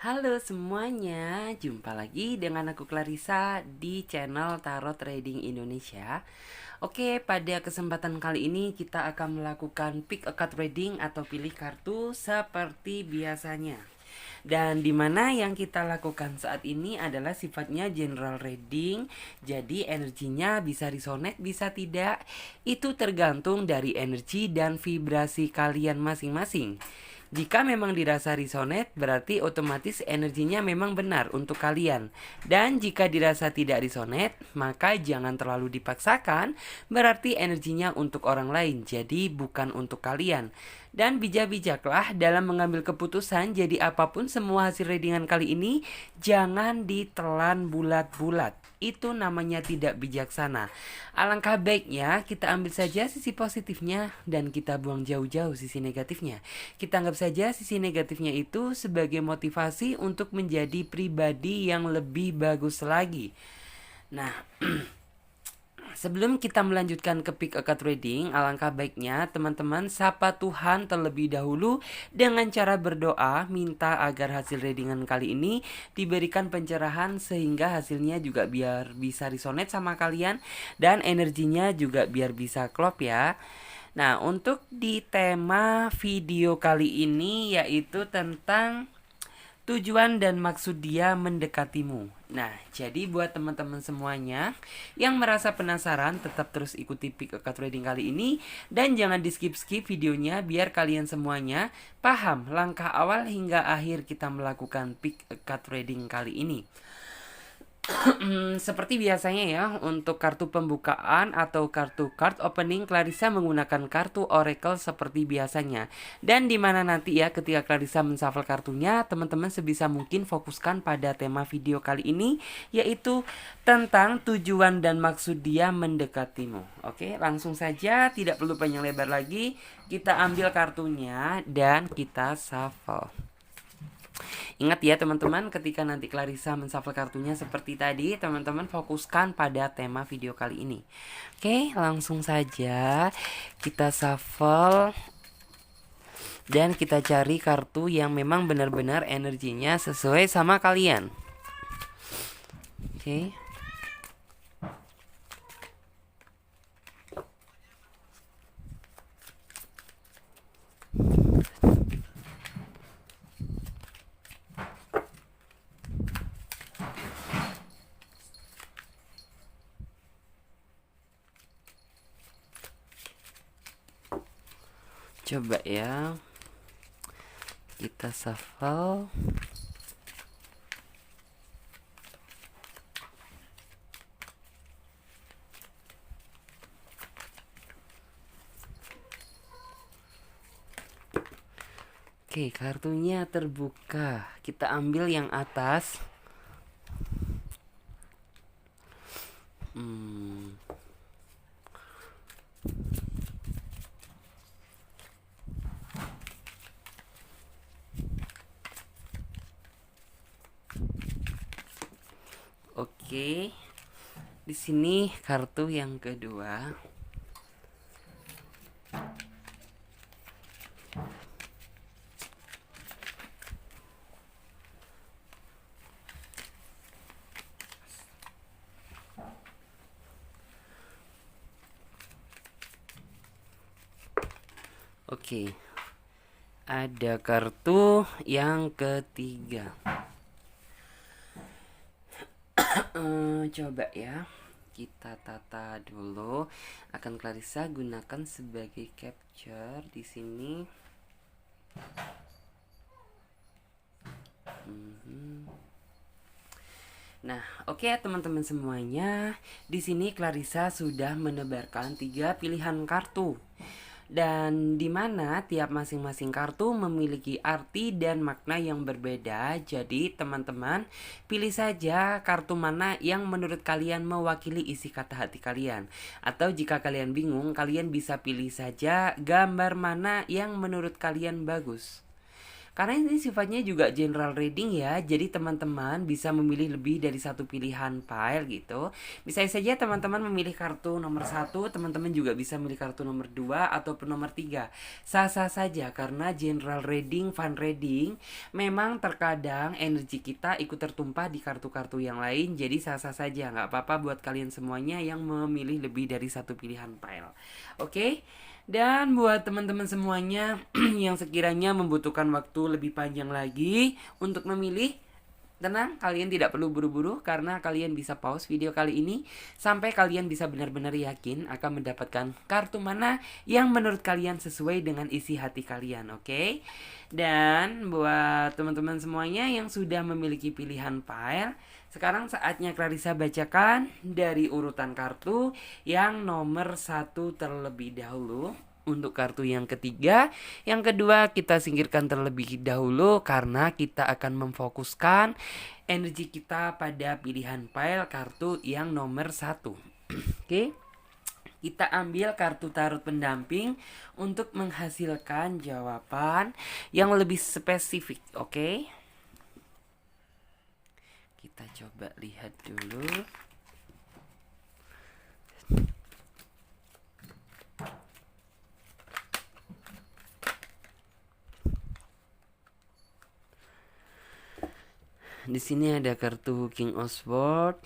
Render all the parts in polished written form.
Halo semuanya, jumpa lagi dengan aku Clarissa di channel Tarot Trading Indonesia. Oke, pada kesempatan kali ini kita akan melakukan pick a card reading atau pilih kartu seperti biasanya. Dan dimana yang kita lakukan saat ini adalah sifatnya general reading. Jadi energinya bisa resonate, bisa tidak. Itu tergantung dari energi dan vibrasi kalian masing-masing. Jika memang dirasa resonate, berarti otomatis energinya memang benar untuk kalian. Dan jika dirasa tidak resonate, maka jangan terlalu dipaksakan, berarti energinya untuk orang lain, jadi bukan untuk kalian. Dan bijak-bijaklah dalam mengambil keputusan, jadi apapun semua hasil readingan kali ini, jangan ditelan bulat-bulat. Itu namanya tidak bijaksana. Alangkah baiknya kita ambil saja sisi positifnya dan kita buang jauh-jauh sisi negatifnya. Kita anggap saja sisi negatifnya itu sebagai motivasi untuk menjadi pribadi yang lebih bagus lagi. Nah, sebelum kita melanjutkan ke pick a card reading, alangkah baiknya teman-teman sapa Tuhan terlebih dahulu dengan cara berdoa, minta agar hasil readingan kali ini diberikan pencerahan sehingga hasilnya juga biar bisa resonate sama kalian dan energinya juga biar bisa klop ya. Nah, untuk di tema video kali ini yaitu tentang tujuan dan maksud dia mendekatimu. Nah, jadi buat teman-teman semuanya yang merasa penasaran, tetap terus ikuti pick a card reading kali ini dan jangan di skip-skip videonya biar kalian semuanya paham langkah awal hingga akhir kita melakukan pick a card reading kali ini. Seperti biasanya ya, untuk kartu pembukaan atau kartu card opening, Clarissa menggunakan kartu oracle seperti biasanya. Dan dimana nanti ya ketika Clarissa menshuffle kartunya, teman-teman sebisa mungkin fokuskan pada tema video kali ini, yaitu tentang tujuan dan maksud dia mendekatimu. Oke, langsung saja, tidak perlu panjang lebar lagi, kita ambil kartunya dan kita shuffle. Ingat ya teman-teman, ketika nanti Clarissa menshuffle kartunya seperti tadi, teman-teman fokuskan pada tema video kali ini. Oke, langsung saja kita shuffle dan kita cari kartu yang memang benar-benar energinya sesuai sama kalian. Oke. Coba ya, kita shuffle. Oke, kartunya terbuka. Kita ambil yang atas. Oke. Di sini kartu yang kedua. Oke. Ada kartu yang ketiga. Coba ya. Kita tata dulu. Akan Clarissa gunakan sebagai capture di sini. Nah, oke teman-teman semuanya. Di sini Clarissa sudah menebarkan 3 pilihan kartu. Dan di mana tiap masing-masing kartu memiliki arti dan makna yang berbeda. Jadi teman-teman pilih saja kartu mana yang menurut kalian mewakili isi kata hati kalian. Atau jika kalian bingung, kalian bisa pilih saja gambar mana yang menurut kalian bagus. Karena ini sifatnya juga general reading ya, jadi teman-teman bisa memilih lebih dari satu pilihan file gitu. Misalnya saja teman-teman memilih kartu nomor 1, teman-teman juga bisa memilih kartu nomor 2 ataupun nomor 3. Sah-sah saja karena general reading, fun reading, memang terkadang energi kita ikut tertumpah di kartu-kartu yang lain, jadi sah-sah saja, nggak apa-apa buat kalian semuanya yang memilih lebih dari satu pilihan file. Oke? Dan buat teman-teman semuanya yang sekiranya membutuhkan waktu lebih panjang lagi untuk memilih, tenang, kalian tidak perlu buru-buru karena kalian bisa pause video kali ini sampai kalian bisa benar-benar yakin akan mendapatkan kartu mana yang menurut kalian sesuai dengan isi hati kalian, oke? Dan buat teman-teman semuanya yang sudah memiliki pilihan file, sekarang saatnya Clarissa bacakan dari urutan kartu yang nomor 1 terlebih dahulu. Untuk kartu yang ketiga, yang kedua kita singkirkan terlebih dahulu karena kita akan memfokuskan energi kita pada pilihan file kartu yang nomor 1. Oke, kita ambil kartu tarot pendamping untuk menghasilkan jawaban yang lebih spesifik. Oke, kita coba lihat dulu. Di sini ada kartu King of Swords.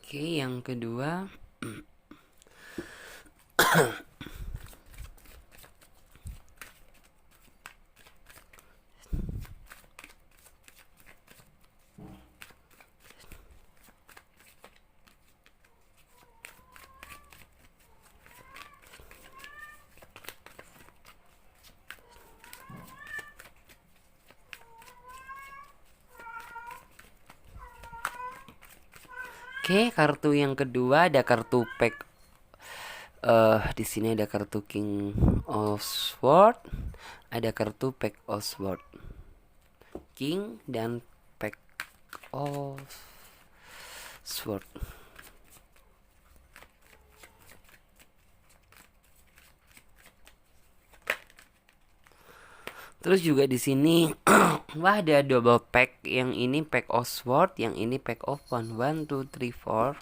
Oke, yang kedua Oke, kartu yang kedua ada kartu pack. Di sini ada kartu King of Swords, ada kartu pack of Swords, King dan pack of Swords. Terus juga di sini wah ada double pack, yang ini pack of sword, yang ini pack of one, 1 2 3 4.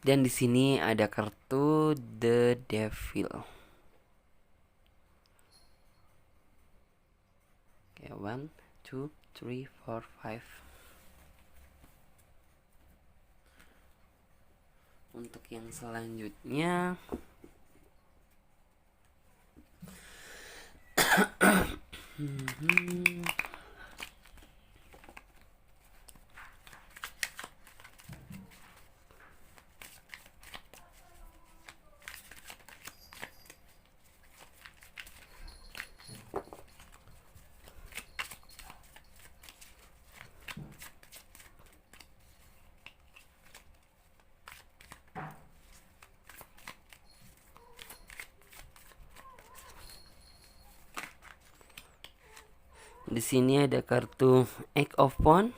Dan di sini ada kartu The Devil. Oke, 1 2 3 4 5. Untuk yang selanjutnya di sini ada kartu Eight of Wands.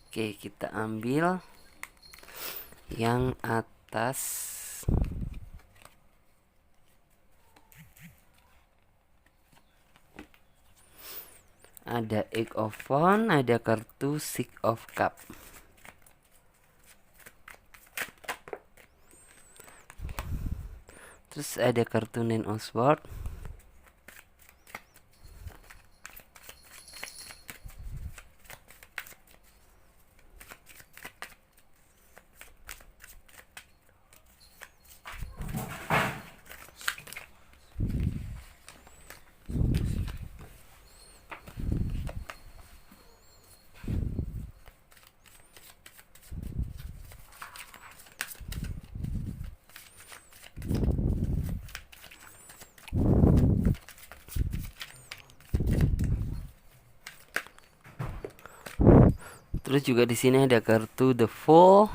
Oke, kita ambil yang atas. Ada Eight of Wands, ada kartu Six of Cup. Terus ada kartu Nine of Swords. Terus juga di sini ada kartu The Fool.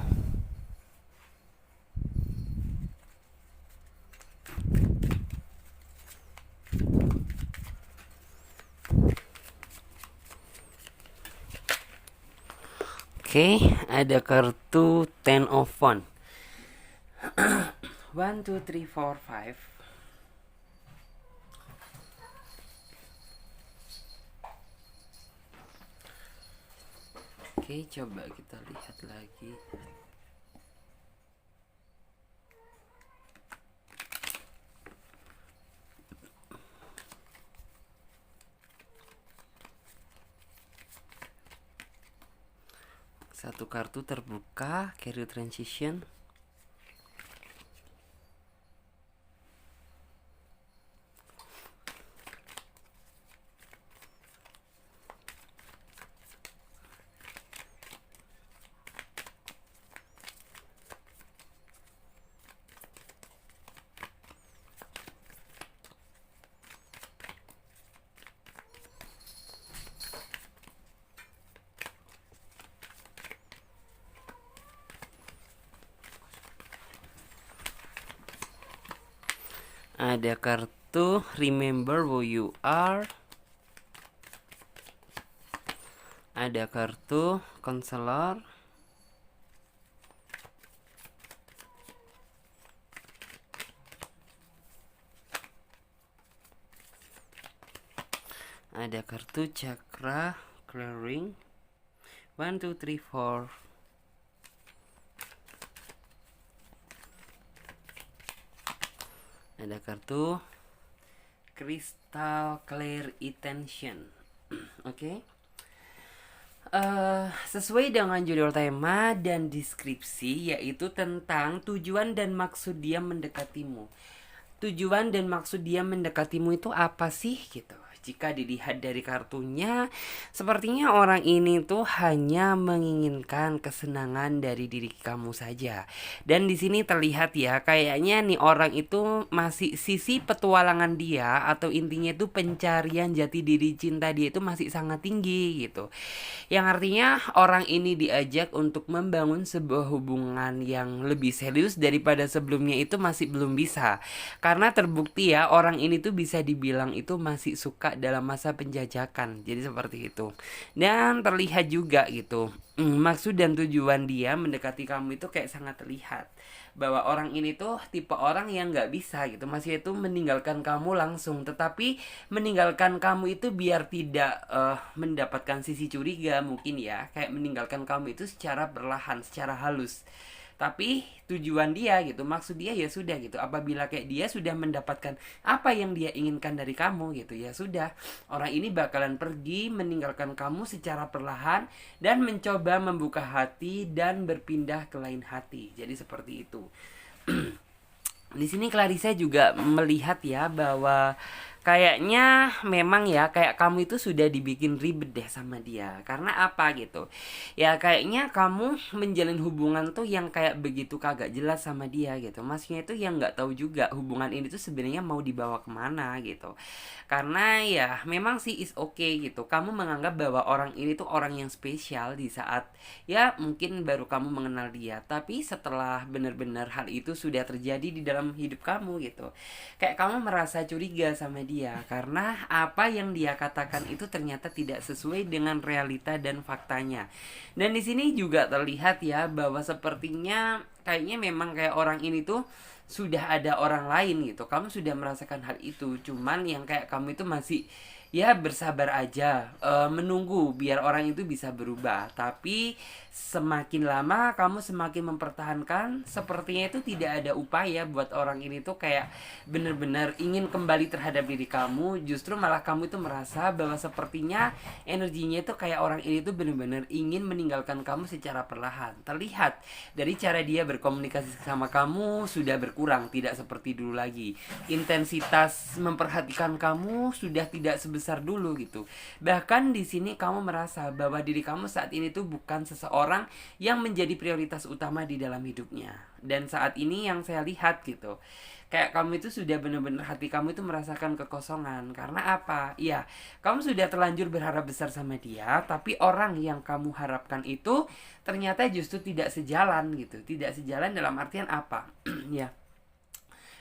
Oke, ada kartu Ten of Wands. 1, 2, 3, 4, 5. Oke, coba kita lihat lagi. Satu kartu terbuka, career transition. Ada kartu Remember Who You Are. Ada kartu Counselor. Ada kartu Chakra Clearing. 1, 2, 3, 4. Ada kartu Crystal Clear Intention. Oke. Sesuai dengan judul tema dan deskripsi, yaitu tentang tujuan dan maksud dia mendekatimu. Tujuan dan maksud dia mendekatimu itu apa sih gitu? Jika dilihat dari kartunya, sepertinya orang ini tuh hanya menginginkan kesenangan dari diri kamu saja. Dan di sini terlihat ya, kayaknya nih orang itu masih sisi petualangan dia atau intinya itu pencarian jati diri cinta dia itu masih sangat tinggi gitu. Yang artinya orang ini diajak untuk membangun sebuah hubungan yang lebih serius daripada sebelumnya itu masih belum bisa. Karena terbukti ya, orang ini tuh bisa dibilang itu masih suka dalam masa penjajakan. Jadi seperti itu. Dan terlihat juga gitu, maksud dan tujuan dia mendekati kamu itu kayak sangat terlihat bahwa orang ini tuh tipe orang yang nggak bisa gitu, masih itu meninggalkan kamu langsung, tetapi meninggalkan kamu itu biar tidak mendapatkan sisi curiga mungkin ya, kayak meninggalkan kamu itu secara perlahan, secara halus. Tapi tujuan dia gitu, maksud dia ya sudah gitu, apabila kayak dia sudah mendapatkan apa yang dia inginkan dari kamu gitu, ya sudah, orang ini bakalan pergi meninggalkan kamu secara perlahan dan mencoba membuka hati dan berpindah ke lain hati. Jadi seperti itu. Di sini Clarissa juga melihat ya bahwa kayaknya memang ya kayak kamu itu sudah dibikin ribet deh sama dia. Karena apa gitu? Ya kayaknya kamu menjalin hubungan tuh yang kayak begitu kagak jelas sama dia gitu. Maksudnya itu yang nggak tahu juga hubungan ini tuh sebenarnya mau dibawa kemana gitu. Karena ya memang sih is okay gitu, kamu menganggap bahwa orang ini tuh orang yang spesial di saat ya mungkin baru kamu mengenal dia. Tapi setelah benar-benar hal itu sudah terjadi di dalam hidup kamu gitu, kayak kamu merasa curiga sama dia karena apa yang dia katakan itu ternyata tidak sesuai dengan realita dan faktanya. Dan di sini juga terlihat ya bahwa sepertinya kayaknya memang kayak orang ini tuh sudah ada orang lain gitu. Kamu sudah merasakan hal itu, cuman yang kayak kamu itu masih ya bersabar aja, menunggu biar orang itu bisa berubah. Tapi semakin lama kamu semakin mempertahankan, sepertinya itu tidak ada upaya buat orang ini tuh kayak bener-bener ingin kembali terhadap diri kamu. Justru malah kamu itu merasa bahwa sepertinya energinya itu kayak orang ini tuh bener-bener ingin meninggalkan kamu secara perlahan. Terlihat dari cara dia berkomunikasi sama kamu sudah berkurang, tidak seperti dulu lagi. Intensitas memperhatikan kamu sudah tidak sebesar dulu gitu. Bahkan di sini kamu merasa bahwa diri kamu saat ini tuh bukan seseorang yang menjadi prioritas utama di dalam hidupnya. Dan saat ini yang saya lihat gitu, kayak kamu itu sudah benar-benar hati kamu itu merasakan kekosongan. Karena apa? Ya, kamu sudah terlanjur berharap besar sama dia, tapi orang yang kamu harapkan itu ternyata justru tidak sejalan gitu. Tidak sejalan dalam artian apa? Ya,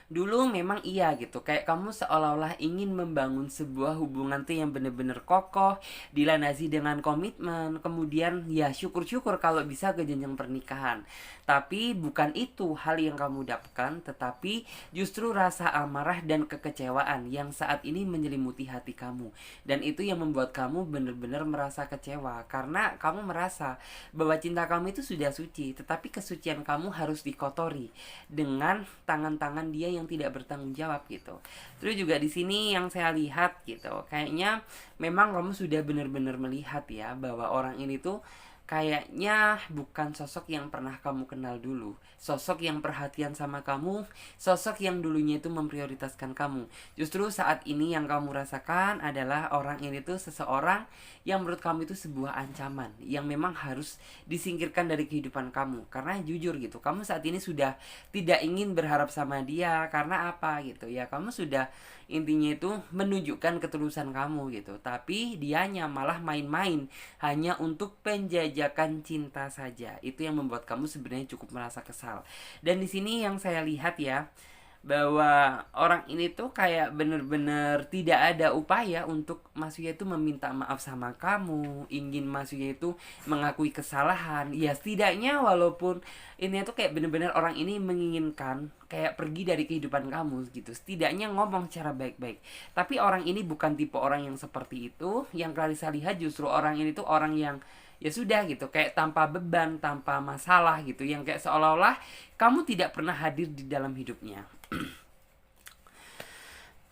dulu memang iya gitu, kayak kamu seolah-olah ingin membangun sebuah hubungan tuh yang bener-bener kokoh, dilandasi dengan komitmen, kemudian ya syukur-syukur kalau bisa ke jenjang pernikahan. Tapi bukan itu hal yang kamu dapatkan, tetapi justru rasa amarah dan kekecewaan yang saat ini menyelimuti hati kamu. Dan itu yang membuat kamu benar-benar merasa kecewa, karena kamu merasa bahwa cinta kamu itu sudah suci, tetapi kesucian kamu harus dikotori dengan tangan-tangan dia yang tidak bertanggung jawab gitu. Terus juga di sini yang saya lihat gitu, kayaknya memang kamu sudah benar-benar melihat ya bahwa orang ini tuh kayaknya bukan sosok yang pernah kamu kenal dulu, sosok yang perhatian sama kamu, sosok yang dulunya itu memprioritaskan kamu. Justru saat ini yang kamu rasakan adalah orang ini tuh seseorang yang menurut kamu itu sebuah ancaman yang memang harus disingkirkan dari kehidupan kamu. Karena jujur gitu, kamu saat ini sudah tidak ingin berharap sama dia. Karena apa gitu ya, kamu sudah intinya itu menunjukkan ketulusan kamu gitu, tapi dianya malah main-main hanya untuk penjajakan cinta saja. Itu yang membuat kamu sebenarnya cukup merasa kesal. Dan di sini yang saya lihat ya, bahwa orang ini tuh kayak bener-bener tidak ada upaya untuk maksudnya itu meminta maaf sama kamu, ingin maksudnya itu mengakui kesalahan. Ya setidaknya walaupun ini tuh kayak bener-bener orang ini menginginkan kayak pergi dari kehidupan kamu gitu, setidaknya ngomong secara baik-baik. Tapi orang ini bukan tipe orang yang seperti itu. Yang Clarissa lihat justru orang ini tuh orang yang ya sudah gitu, kayak tanpa beban, tanpa masalah gitu, yang kayak seolah-olah kamu tidak pernah hadir di dalam hidupnya.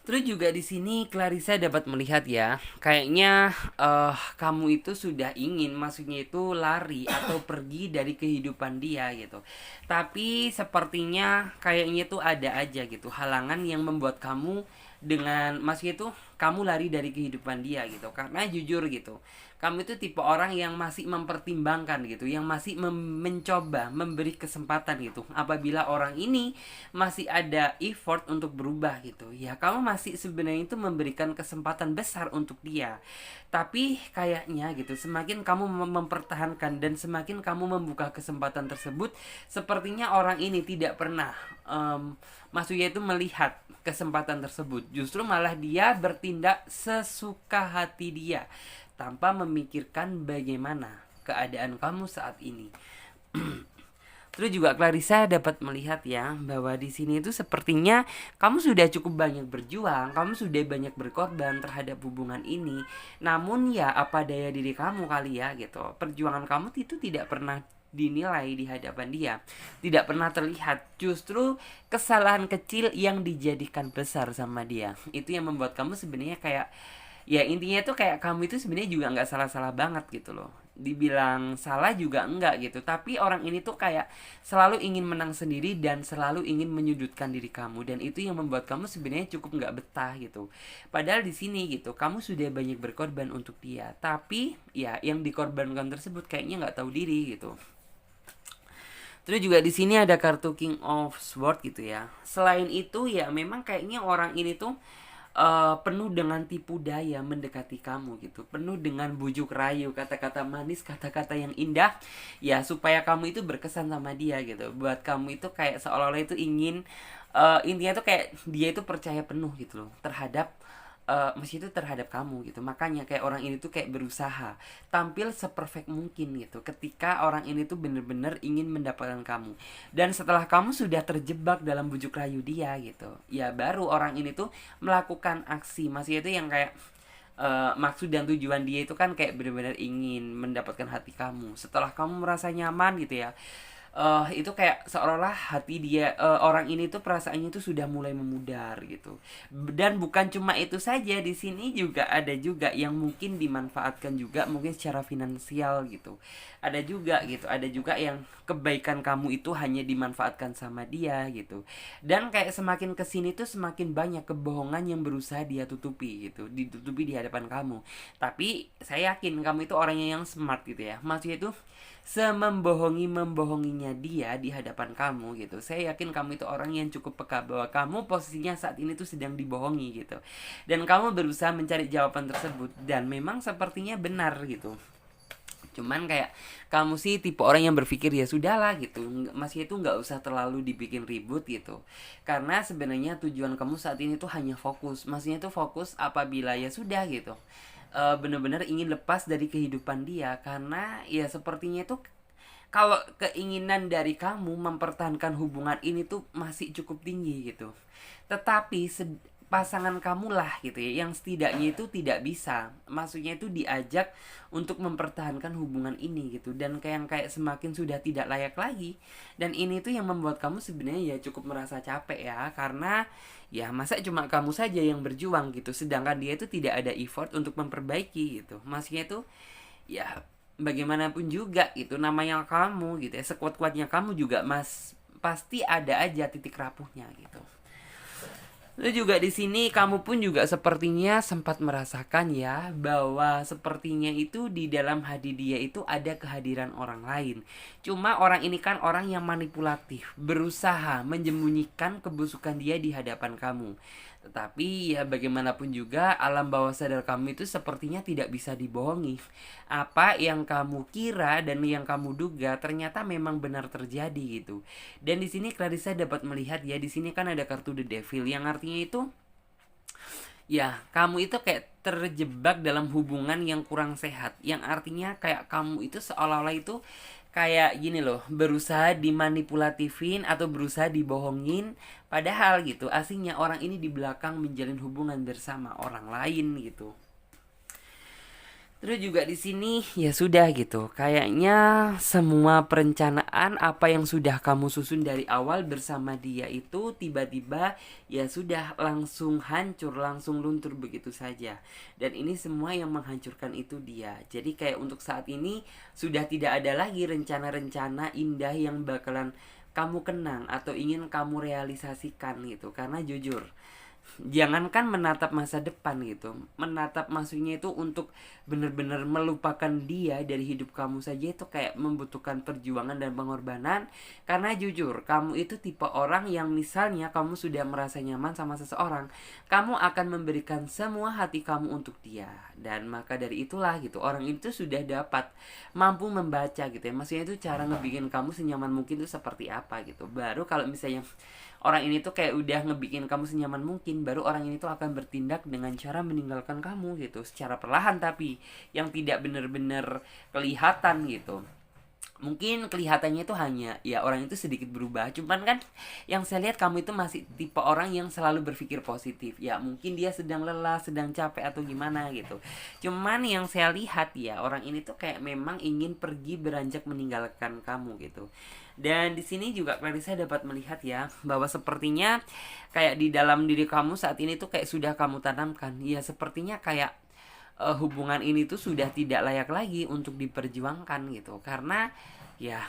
Terus juga di sini Clarissa dapat melihat ya, kayaknya kamu itu sudah ingin maksudnya itu lari atau pergi dari kehidupan dia gitu. Tapi sepertinya kayaknya tuh ada aja gitu halangan yang membuat kamu dengan maksudnya itu kamu lari dari kehidupan dia gitu. Karena jujur gitu, kamu itu tipe orang yang masih mempertimbangkan gitu, yang masih mencoba memberi kesempatan gitu. Apabila orang ini masih ada effort untuk berubah gitu, ya kamu masih sebenarnya itu memberikan kesempatan besar untuk dia. Tapi kayaknya gitu, semakin kamu mempertahankan dan semakin kamu membuka kesempatan tersebut, sepertinya orang ini tidak pernah maksudnya itu melihat kesempatan tersebut. Justru malah dia bertindak sesuka hati dia tanpa memikirkan bagaimana keadaan kamu saat ini. Terus juga Clarissa dapat melihat ya bahwa di sini itu sepertinya kamu sudah cukup banyak berjuang, kamu sudah banyak berkorban terhadap hubungan ini. Namun ya apa daya diri kamu kali ya gitu. Perjuangan kamu itu tidak pernah dinilai di hadapan dia, tidak pernah terlihat. Justru kesalahan kecil yang dijadikan besar sama dia, itu yang membuat kamu sebenarnya kayak ya intinya tuh kayak kamu itu sebenarnya juga nggak salah-salah banget gitu loh, dibilang salah juga enggak gitu, tapi orang ini tuh kayak selalu ingin menang sendiri dan selalu ingin menyudutkan diri kamu, dan itu yang membuat kamu sebenarnya cukup nggak betah gitu. Padahal di sini gitu kamu sudah banyak berkorban untuk dia, tapi ya yang dikorbankan tersebut kayaknya nggak tahu diri gitu. Terus juga di sini ada kartu King of Swords gitu ya. Selain itu ya memang kayaknya orang ini tuh penuh dengan tipu daya mendekati kamu gitu, penuh dengan bujuk rayu, kata-kata manis, kata-kata yang indah ya supaya kamu itu berkesan sama dia gitu. Buat kamu itu kayak seolah-olah itu ingin intinya tuh kayak dia itu percaya penuh gitu loh terhadap meski itu terhadap kamu gitu. Makanya kayak orang ini tuh kayak berusaha tampil seperfect mungkin gitu ketika orang ini tuh bener-bener ingin mendapatkan kamu. Dan setelah kamu sudah terjebak dalam bujuk rayu dia gitu, ya baru orang ini tuh melakukan aksi. Masih itu yang kayak maksud dan tujuan dia itu kan kayak benar-benar ingin mendapatkan hati kamu. Setelah kamu merasa nyaman gitu ya, itu kayak seolah-olah hati dia, orang ini tuh perasaannya tuh sudah mulai memudar gitu. Dan bukan cuma itu saja, di sini juga ada juga yang mungkin dimanfaatkan juga mungkin secara finansial gitu. Ada juga gitu, ada juga yang kebaikan kamu itu hanya dimanfaatkan sama dia gitu. Dan kayak semakin kesini tuh semakin banyak kebohongan yang berusaha dia tutupi gitu, ditutupi di hadapan kamu. Tapi saya yakin kamu itu orangnya yang smart gitu ya. Maksudnya itu semembohonginya dia di hadapan kamu gitu. Saya yakin kamu itu orang yang cukup peka bahwa kamu posisinya saat ini tuh sedang dibohongi gitu. Dan kamu berusaha mencari jawaban tersebut dan memang sepertinya benar gitu. Cuman kayak kamu sih tipe orang yang berpikir ya sudahlah gitu, masih itu nggak usah terlalu dibikin ribut gitu. Karena sebenarnya tujuan kamu saat ini tuh hanya fokus, maksudnya tuh fokus apabila ya sudah gitu. Bener-bener ingin lepas dari kehidupan dia, karena ya sepertinya itu kalau keinginan dari kamu mempertahankan hubungan ini tuh masih cukup tinggi gitu. Tetapi pasangan kamu lah gitu ya yang setidaknya itu tidak bisa, maksudnya itu diajak untuk mempertahankan hubungan ini gitu, dan kayak semakin sudah tidak layak lagi. Dan ini tuh yang membuat kamu sebenarnya ya cukup merasa capek ya, karena ya masa cuma kamu saja yang berjuang gitu, sedangkan dia itu tidak ada effort untuk memperbaiki gitu. Maksudnya itu ya bagaimanapun juga itu namanya kamu gitu ya, sekuat-kuatnya kamu juga pasti ada aja titik rapuhnya gitu. Lalu juga di sini kamu pun juga sepertinya sempat merasakan ya bahwa sepertinya itu di dalam hati dia itu ada kehadiran orang lain. Cuma orang ini kan orang yang manipulatif, berusaha menyembunyikan kebusukan dia di hadapan kamu. Tetapi ya bagaimanapun juga alam bawah sadar kamu itu sepertinya tidak bisa dibohongi. Apa yang kamu kira dan yang kamu duga ternyata memang benar terjadi gitu. Dan di sini Clarissa dapat melihat ya, di sini kan ada kartu The Devil yang artinya itu ya kamu itu kayak terjebak dalam hubungan yang kurang sehat, yang artinya kayak kamu itu seolah-olah itu kayak gini loh, berusaha dimanipulatifin atau berusaha dibohongin, padahal gitu aslinya orang ini di belakang menjalin hubungan bersama orang lain gitu. Terus juga di sini ya sudah gitu. Kayaknya semua perencanaan apa yang sudah kamu susun dari awal bersama dia itu tiba-tiba ya sudah langsung hancur, langsung luntur begitu saja. Dan ini semua yang menghancurkan itu dia. Jadi kayak untuk saat ini sudah tidak ada lagi rencana-rencana indah yang bakalan kamu kenang atau ingin kamu realisasikan gitu. Karena jujur, jangankan menatap masa depan gitu, menatap maksudnya itu untuk benar-benar melupakan dia dari hidup kamu saja itu kayak membutuhkan perjuangan dan pengorbanan. Karena jujur kamu itu tipe orang yang misalnya kamu sudah merasa nyaman sama seseorang, kamu akan memberikan semua hati kamu untuk dia. Dan maka dari itulah gitu, orang itu sudah dapat mampu membaca gitu ya, maksudnya itu cara ngebikin kamu senyaman mungkin itu seperti apa gitu. Baru kalau misalnya orang ini tuh kayak udah ngebikin kamu senyaman mungkin, baru orang ini tuh akan bertindak dengan cara meninggalkan kamu gitu, secara perlahan tapi yang tidak benar-benar kelihatan gitu. Mungkin kelihatannya itu hanya ya orang itu sedikit berubah, cuman kan yang saya lihat kamu itu masih tipe orang yang selalu berpikir positif. Ya mungkin dia sedang lelah, sedang capek atau gimana gitu. Cuman yang saya lihat ya orang ini tuh kayak memang ingin pergi beranjak meninggalkan kamu gitu. Dan di sini juga Clarissa dapat melihat ya bahwa sepertinya kayak di dalam diri kamu saat ini tuh kayak sudah kamu tanamkan. Ya sepertinya kayak hubungan ini tuh sudah tidak layak lagi untuk diperjuangkan gitu. Karena ya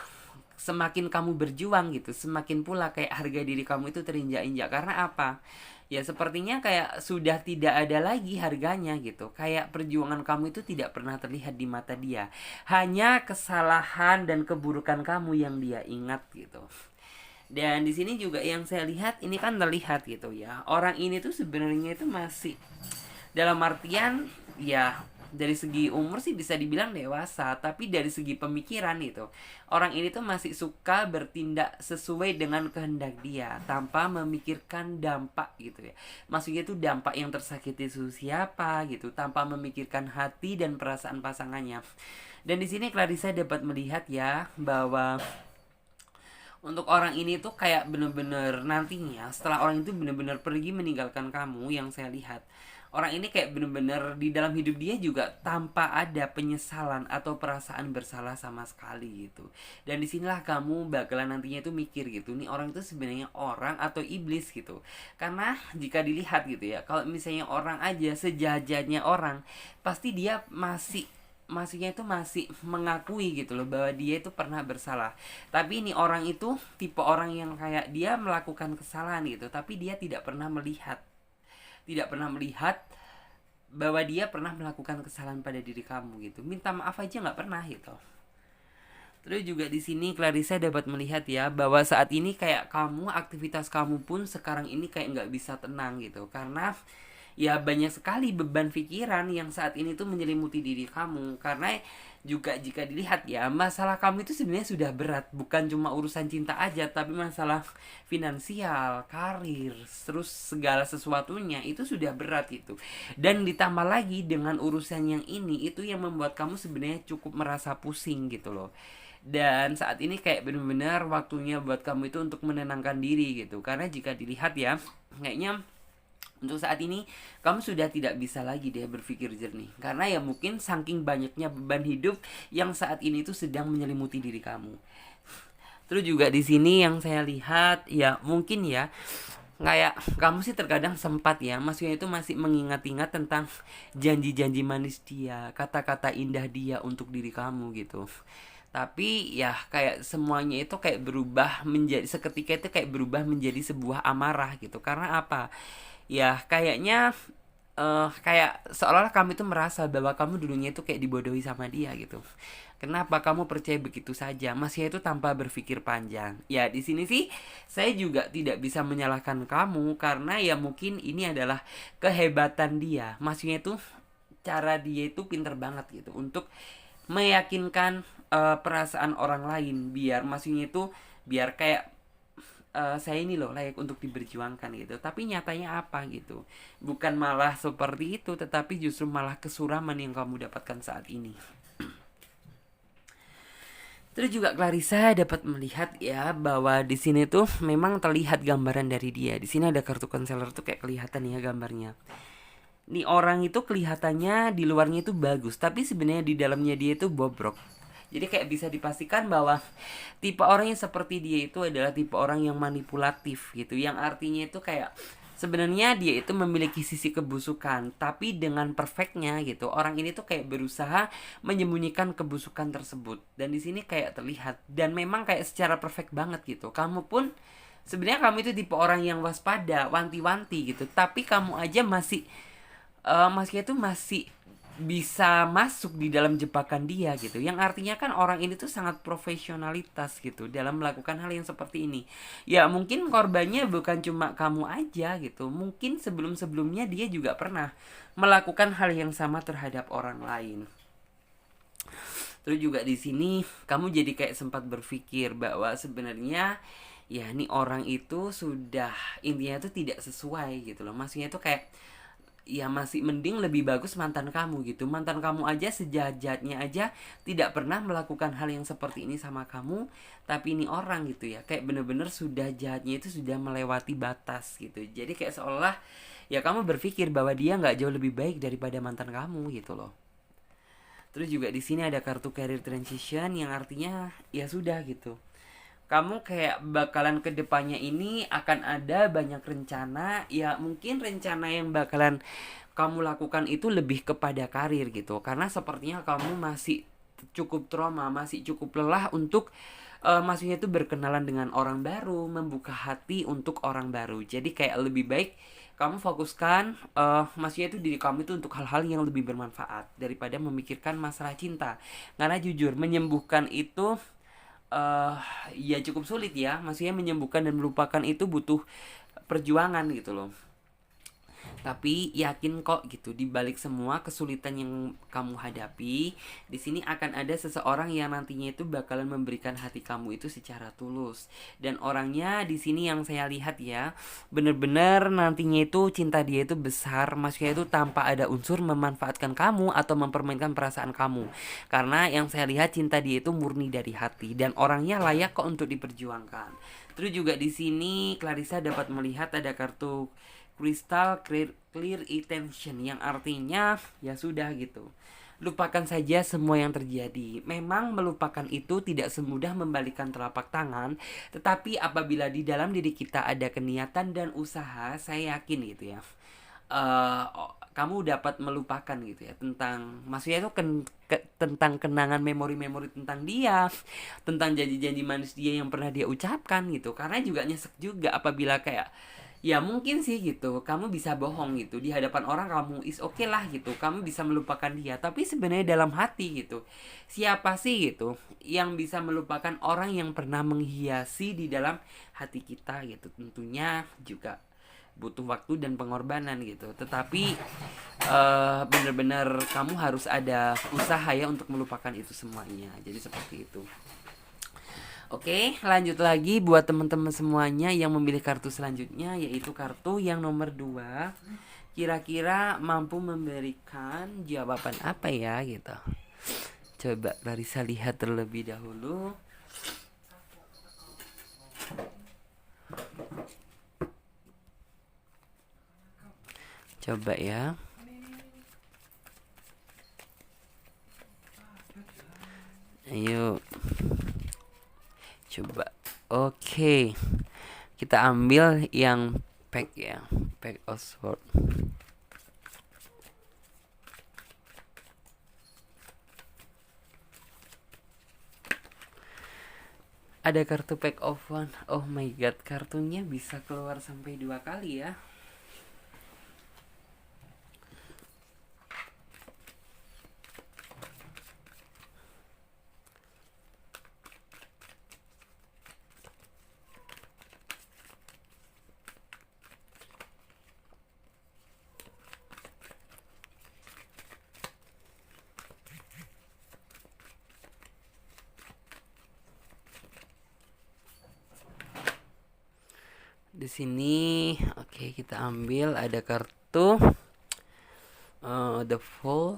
semakin kamu berjuang gitu, semakin pula kayak harga diri kamu itu terinjak-injak. Karena apa? Ya sepertinya kayak sudah tidak ada lagi harganya gitu. Kayak perjuangan kamu itu tidak pernah terlihat di mata dia. Hanya kesalahan dan keburukan kamu yang dia ingat gitu. Dan di sini juga yang saya lihat ini kan terlihat gitu ya. Orang ini tuh sebenarnya itu masih dalam artian ya dari segi umur sih bisa dibilang dewasa, tapi dari segi pemikiran itu orang ini tuh masih suka bertindak sesuai dengan kehendak dia tanpa memikirkan dampak gitu ya, maksudnya itu dampak yang tersakiti itu siapa gitu, tanpa memikirkan hati dan perasaan pasangannya. Dan di sini Clarissa dapat melihat ya bahwa untuk orang ini tuh kayak bener-bener nantinya setelah orang itu bener-bener pergi meninggalkan kamu, yang saya lihat orang ini kayak bener-bener di dalam hidup dia juga tanpa ada penyesalan atau perasaan bersalah sama sekali gitu. Dan disinilah kamu bakalan nantinya itu mikir gitu, nih orang itu sebenarnya orang atau iblis gitu. Karena jika dilihat gitu ya, kalau misalnya orang aja sejahatnya orang, pasti dia maksudnya itu masih mengakui gitu loh bahwa dia itu pernah bersalah. Tapi ini orang itu tipe orang yang kayak dia melakukan kesalahan gitu, tapi dia tidak pernah melihat bahwa dia pernah melakukan kesalahan pada diri kamu gitu. Minta maaf aja nggak pernah gitu. Terus juga di sini Clarissa dapat melihat ya bahwa saat ini kayak kamu, aktivitas kamu pun sekarang ini kayak nggak bisa tenang gitu, karena ya banyak sekali beban pikiran yang saat ini tuh menyelimuti diri kamu. Karena juga jika dilihat ya, masalah kamu itu sebenarnya sudah berat, bukan cuma urusan cinta aja, tapi masalah finansial, karir, terus segala sesuatunya itu sudah berat gitu. Dan ditambah lagi dengan urusan yang ini, itu yang membuat kamu sebenarnya cukup merasa pusing gitu loh. Dan saat ini kayak bener-bener waktunya buat kamu itu untuk menenangkan diri gitu. Karena jika dilihat ya, kayaknya untuk saat ini kamu sudah tidak bisa lagi deh berpikir jernih. Karena ya mungkin saking banyaknya beban hidup yang saat ini tuh sedang menyelimuti diri kamu. Terus juga di sini yang saya lihat ya mungkin ya, kayak kamu sih terkadang sempat ya, maksudnya itu masih mengingat-ingat tentang janji-janji manis dia, kata-kata indah dia untuk diri kamu gitu. Tapi ya kayak semuanya itu kayak berubah menjadi seketika, itu kayak berubah menjadi sebuah amarah gitu. Karena apa? Ya kayaknya kayak seolah-olah kamu itu merasa bahwa kamu dulunya itu kayak dibodohi sama dia gitu. Kenapa kamu percaya begitu saja? Masih itu tanpa berpikir panjang. Ya di sini sih saya juga tidak bisa menyalahkan kamu karena ya mungkin ini adalah kehebatan dia. Maksudnya itu cara dia itu pinter banget gitu untuk meyakinkan perasaan orang lain, biar maksudnya itu biar kayak saya ini loh layak untuk diberjuangkan gitu. Tapi nyatanya apa gitu? Bukan malah seperti itu, tetapi justru malah kesuraman yang kamu dapatkan saat ini. Terus juga Clarissa dapat melihat ya bahwa di sini tuh memang terlihat gambaran dari dia. Di sini ada kartu konselor tuh kayak kelihatan ya gambarnya. Nih orang itu kelihatannya di luarnya itu bagus, tapi sebenarnya di dalamnya dia itu bobrok. Jadi kayak bisa dipastikan bahwa tipe orang yang seperti dia itu adalah tipe orang yang manipulatif gitu. Yang artinya itu kayak sebenarnya dia itu memiliki sisi kebusukan, tapi dengan perfectnya gitu. Orang ini tuh kayak berusaha menyembunyikan kebusukan tersebut. Dan di sini kayak terlihat dan memang kayak secara perfect banget gitu. Kamu pun sebenarnya kamu itu tipe orang yang waspada, wanti-wanti gitu. Tapi kamu aja masih masnya itu masih bisa masuk di dalam jebakan dia gitu. Yang artinya kan orang ini tuh sangat profesionalitas gitu dalam melakukan hal yang seperti ini. Ya mungkin korbannya bukan cuma kamu aja gitu. Mungkin sebelum-sebelumnya dia juga pernah melakukan hal yang sama terhadap orang lain. Terus juga di sini kamu jadi kayak sempat berpikir bahwa sebenarnya ya nih orang itu sudah intinya tuh tidak sesuai gitu loh. Maksudnya tuh kayak ya masih mending lebih bagus mantan kamu gitu. Mantan kamu aja sejahat-jahatnya aja tidak pernah melakukan hal yang seperti ini sama kamu, tapi ini orang gitu ya kayak bener-bener sudah jahatnya itu sudah melewati batas gitu. Jadi kayak seolah ya kamu berpikir bahwa dia nggak jauh lebih baik daripada mantan kamu gitu loh. Terus juga di sini ada kartu career transition yang artinya ya sudah gitu, kamu kayak bakalan kedepannya ini akan ada banyak rencana. Ya mungkin rencana yang bakalan kamu lakukan itu lebih kepada karir gitu. Karena sepertinya kamu masih cukup trauma, masih cukup lelah untuk maksudnya itu berkenalan dengan orang baru, membuka hati untuk orang baru. Jadi kayak lebih baik kamu fokuskan maksudnya itu diri kamu itu untuk hal-hal yang lebih bermanfaat daripada memikirkan masalah cinta. Karena jujur menyembuhkan itu uh, ya cukup sulit ya. Maksudnya menyembuhkan dan melupakan itu butuh perjuangan gitu loh. Tapi yakin kok gitu di balik semua kesulitan yang kamu hadapi, di sini akan ada seseorang yang nantinya itu bakalan memberikan hati kamu itu secara tulus. Dan orangnya di sini yang saya lihat ya, bener-bener nantinya itu cinta dia itu besar, maksudnya itu tanpa ada unsur memanfaatkan kamu atau mempermainkan perasaan kamu. Karena yang saya lihat cinta dia itu murni dari hati dan orangnya layak kok untuk diperjuangkan. Terus juga di sini Clarissa dapat melihat ada kartu crystal clear intention yang artinya ya sudah gitu. Lupakan saja semua yang terjadi. Memang melupakan itu tidak semudah membalikan telapak tangan, tetapi apabila di dalam diri kita ada keniatan dan usaha, saya yakin gitu ya. Kamu dapat melupakan gitu ya tentang maksudnya itu tentang kenangan memori-memori tentang dia, tentang janji-janji manis dia yang pernah dia ucapkan gitu. Karena juga nyesek juga apabila kayak ya mungkin sih gitu kamu bisa bohong gitu di hadapan orang, kamu is oke lah gitu, kamu bisa melupakan dia, tapi sebenarnya dalam hati gitu siapa sih gitu yang bisa melupakan orang yang pernah menghiasi di dalam hati kita gitu. Tentunya juga butuh waktu dan pengorbanan gitu. Tetapi benar-benar kamu harus ada usaha ya untuk melupakan itu semuanya. Jadi seperti itu. Oke, lanjut lagi buat teman-teman semuanya yang memilih kartu selanjutnya, yaitu kartu yang nomor 2. Kira-kira mampu memberikan jawaban apa ya gitu. Coba Clarissa lihat terlebih dahulu. Coba ya. Ayo. Coba. Oke. Kita ambil yang pack ya. Pack of sword. Ada kartu pack of one. Oh my god, kartunya bisa keluar sampai 2 kali ya. Di sini oke, kita ambil ada kartu the Fool.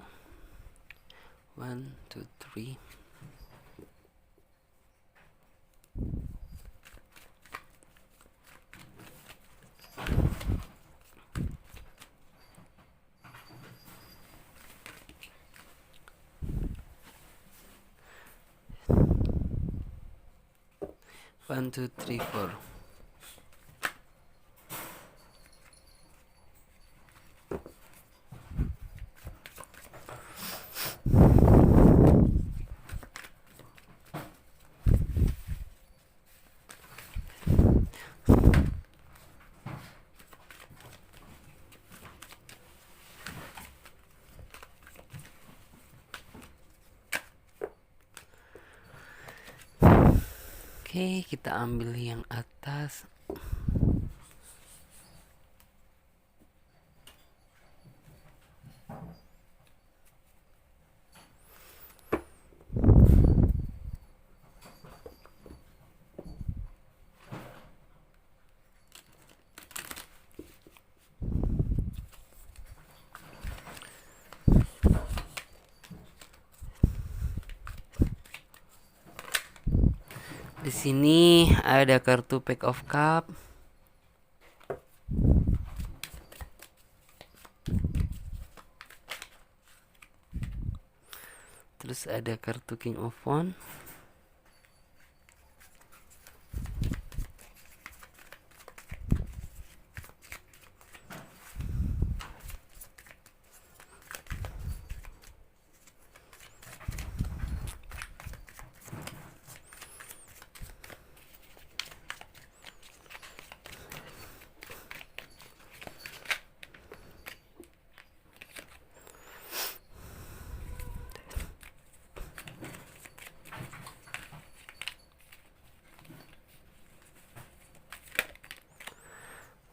1 2 3. One, two, three, four. Oke, kita ambil yang atas. Di sini ada kartu pack of cup. Terus ada kartu king of one.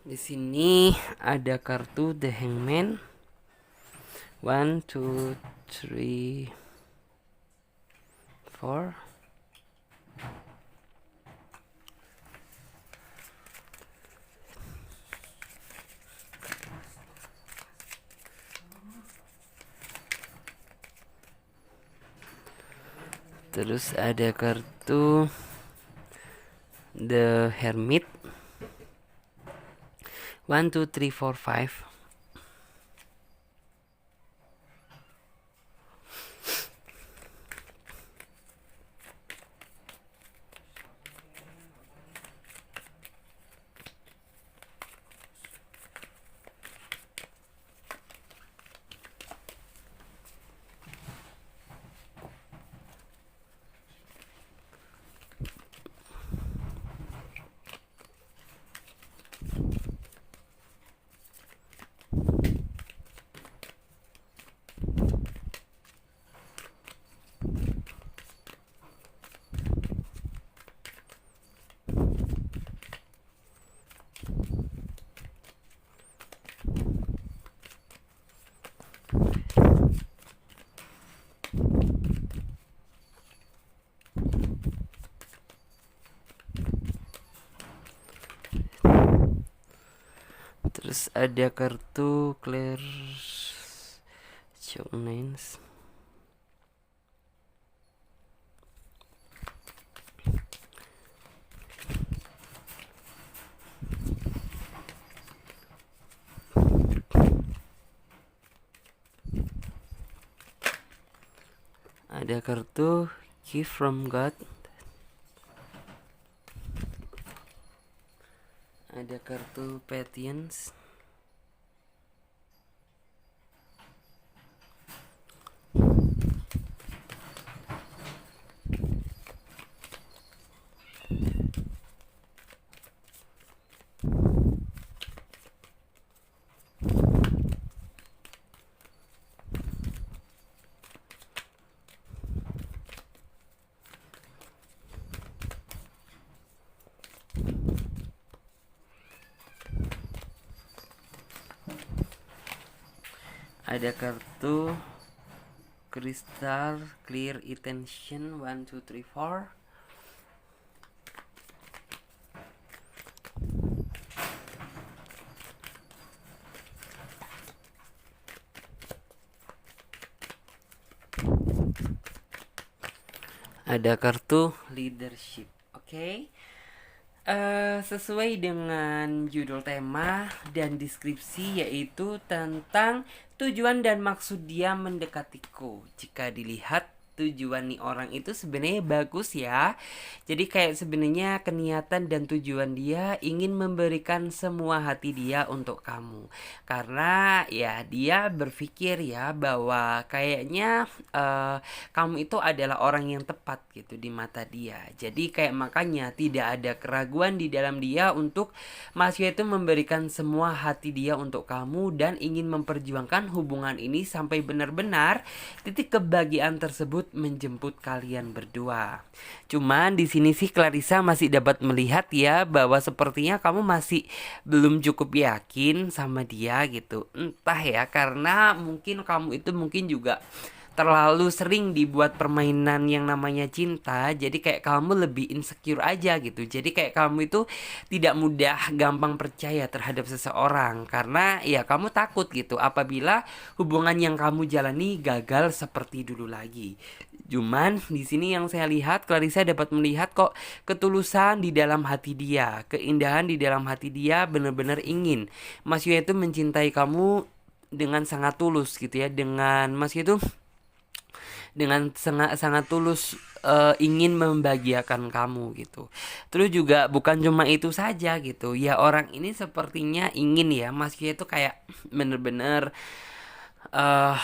Di sini ada kartu The Hangman. 1 2 3 4. Terus ada kartu The Hermit. 1 2 3 4 5. Terus ada kartu clear show names. Ada kartu gift from God. Ada kartu patience. Ada kartu crystal clear intention 1 2 3 4. Ada kartu leadership. Oke. Sesuai dengan judul tema dan deskripsi, yaitu tentang tujuan dan maksud dia mendekatiku. Jika dilihat tujuan nih orang itu sebenarnya bagus ya. Jadi kayak sebenarnya keniatan dan tujuan dia ingin memberikan semua hati dia untuk kamu. Karena ya dia berpikir ya bahwa kayaknya kamu itu adalah orang yang tepat gitu di mata dia. Jadi kayak makanya tidak ada keraguan di dalam dia untuk Mas Yu itu memberikan semua hati dia untuk kamu dan ingin memperjuangkan hubungan ini sampai benar-benar titik kebahagiaan tersebut menjemput kalian berdua. Cuman di sini sih Clarissa masih dapat melihat ya bahwa sepertinya kamu masih belum cukup yakin sama dia gitu. Entah ya, karena mungkin kamu itu mungkin juga terlalu sering dibuat permainan yang namanya cinta. Jadi kayak kamu lebih insecure aja gitu. Jadi kayak kamu itu tidak mudah gampang percaya terhadap seseorang, karena ya kamu takut gitu apabila hubungan yang kamu jalani gagal seperti dulu lagi. Cuman di sini yang saya lihat, Clarissa dapat melihat kok ketulusan di dalam hati dia, keindahan di dalam hati dia, benar-benar ingin Mas Yu itu mencintai kamu dengan sangat tulus gitu ya. Dengan Mas Yu itu dengan sangat sangat tulus ingin membahagiakan kamu gitu. Terus juga bukan cuma itu saja gitu. Ya orang ini sepertinya ingin ya Mas Yu itu kayak bener-bener eh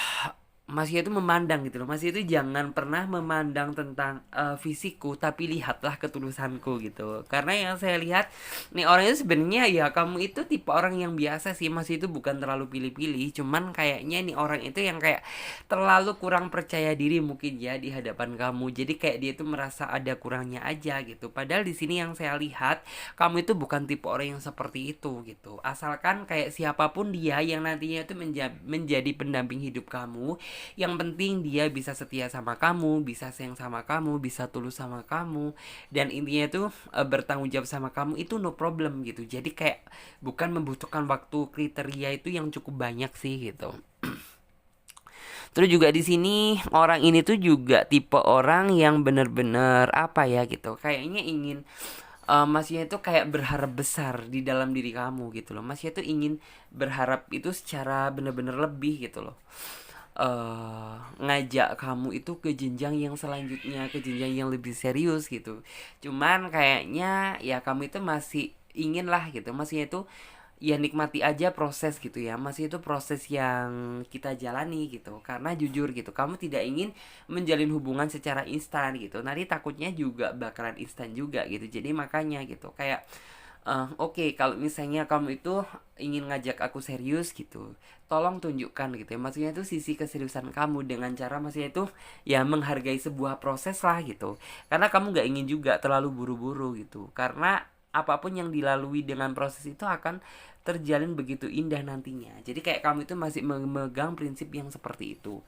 Mas Yu itu memandang gitu loh. Mas Yu itu jangan pernah memandang tentang fisikku, tapi lihatlah ketulusanku gitu. Karena yang saya lihat nih orang itu sebenarnya ya kamu itu tipe orang yang biasa sih. Mas Yu itu bukan terlalu pilih-pilih, cuman kayaknya nih orang itu yang kayak terlalu kurang percaya diri mungkin ya di hadapan kamu. Jadi kayak dia itu merasa ada kurangnya aja gitu. Padahal di sini yang saya lihat kamu itu bukan tipe orang yang seperti itu gitu. Asalkan kayak siapapun dia yang nantinya itu menjadi pendamping hidup kamu, yang penting dia bisa setia sama kamu, bisa sayang sama kamu, bisa tulus sama kamu, dan intinya itu bertanggung jawab sama kamu, itu no problem gitu. Jadi kayak bukan membutuhkan waktu kriteria itu yang cukup banyak sih gitu. Terus juga di sini orang ini tuh juga tipe orang yang bener-bener apa ya gitu. Kayaknya ingin Masnya itu kayak berharap besar di dalam diri kamu gitu loh. Masnya itu ingin berharap itu secara bener-bener lebih gitu loh. Ngajak kamu itu ke jenjang yang selanjutnya, ke jenjang yang lebih serius gitu. Cuman kayaknya ya kamu itu masih ingin lah gitu. Masnya itu ya nikmati aja proses gitu ya. Masih itu proses yang kita jalani gitu. Karena jujur gitu, kamu tidak ingin menjalin hubungan secara instan gitu. Nanti takutnya juga bakalan instan juga gitu. Jadi makanya gitu kayak oke, kalau misalnya kamu itu ingin ngajak aku serius gitu, tolong tunjukkan gitu ya. Maksudnya itu sisi keseriusan kamu dengan cara maksudnya itu ya menghargai sebuah proses lah gitu. Karena kamu gak ingin juga terlalu buru-buru gitu. Karena apapun yang dilalui dengan proses itu akan terjalin begitu indah nantinya. Jadi kayak kamu itu masih memegang prinsip yang seperti itu.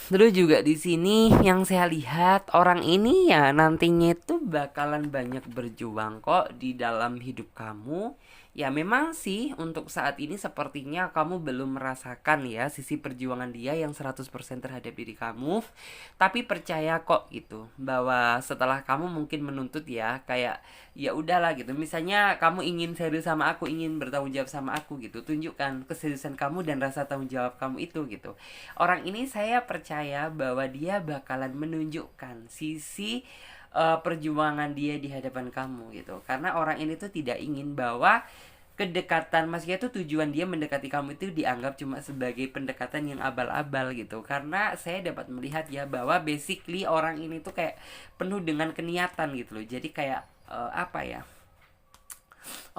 Terus juga di sini yang saya lihat orang ini ya nantinya itu bakalan banyak berjuang kok di dalam hidup kamu. Ya memang sih untuk saat ini sepertinya kamu belum merasakan ya sisi perjuangan dia yang 100% terhadap diri kamu. Tapi percaya kok gitu bahwa setelah kamu mungkin menuntut ya kayak ya udahlah gitu. Misalnya kamu ingin serius sama aku, ingin bertanggung jawab sama aku gitu. Tunjukkan keseriusan kamu dan rasa tanggung jawab kamu itu gitu. Orang ini saya percaya bahwa dia bakalan menunjukkan sisi perjuangan dia di hadapan kamu gitu. Karena orang ini tuh tidak ingin bahwa kedekatan, maksudnya tuh tujuan dia mendekati kamu itu dianggap cuma sebagai pendekatan yang abal-abal gitu. Karena saya dapat melihat ya bahwa basically orang ini tuh kayak penuh dengan keniatan gitu loh. Jadi kayak apa ya,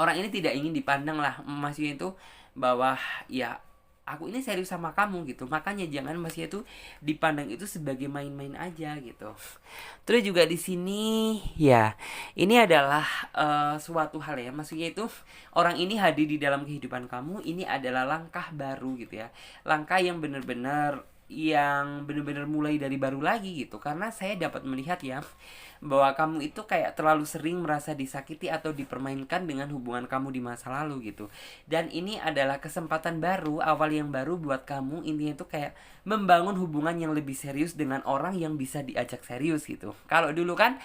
orang ini tidak ingin dipandang lah, maksudnya itu bahwa ya aku ini serius sama kamu gitu, makanya jangan maksudnya itu dipandang itu sebagai main-main aja gitu. Terus juga di sini ya ini adalah suatu hal ya, maksudnya itu orang ini hadir di dalam kehidupan kamu, ini adalah langkah baru gitu ya, langkah yang benar-benar mulai dari baru lagi gitu. Karena saya dapat melihat ya bahwa kamu itu kayak terlalu sering merasa disakiti atau dipermainkan dengan hubungan kamu di masa lalu gitu. Dan ini adalah kesempatan baru, awal yang baru buat kamu. Intinya itu kayak membangun hubungan yang lebih serius dengan orang yang bisa diajak serius gitu. Kalau dulu kan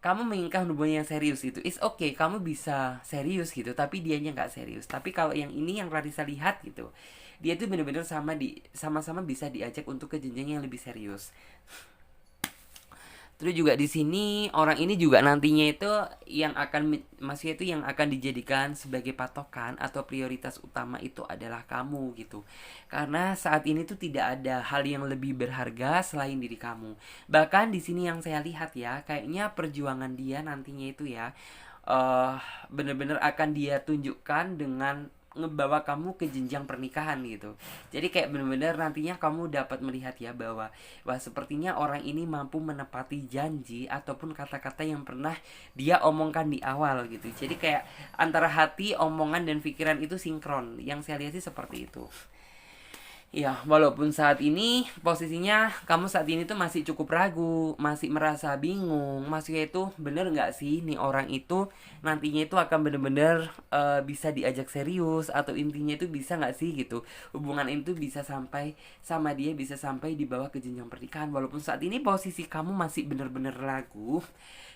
kamu menginginkan hubungan yang serius itu is okay, kamu bisa serius gitu tapi dianya nggak serius. Tapi kalau yang ini yang Clarissa lihat gitu, dia tuh bener-bener sama-sama bisa diajak untuk ke jenjang yang lebih serius. Terus juga di sini orang ini juga nantinya itu yang akan maksudnya itu yang akan dijadikan sebagai patokan atau prioritas utama itu adalah kamu gitu. Karena saat ini tuh tidak ada hal yang lebih berharga selain diri kamu. Bahkan di sini yang saya lihat ya, kayaknya perjuangan dia nantinya itu ya eh bener-bener akan dia tunjukkan dengan ngebawa kamu ke jenjang pernikahan gitu. Jadi kayak bener-bener nantinya kamu dapat melihat ya bahwa wah sepertinya orang ini mampu menepati janji ataupun kata-kata yang pernah dia omongkan di awal gitu. Jadi kayak antara hati, omongan dan pikiran itu sinkron. Yang saya lihat sih seperti itu. Ya, walaupun saat ini posisinya kamu saat ini tuh masih cukup ragu, masih merasa bingung, masih itu bener nggak sih nih orang itu nantinya itu akan bener-bener bisa diajak serius atau intinya itu bisa nggak sih gitu hubungan itu bisa sampai sama dia bisa sampai di bawah ke jenjang pernikahan. Walaupun saat ini posisi kamu masih bener-bener ragu,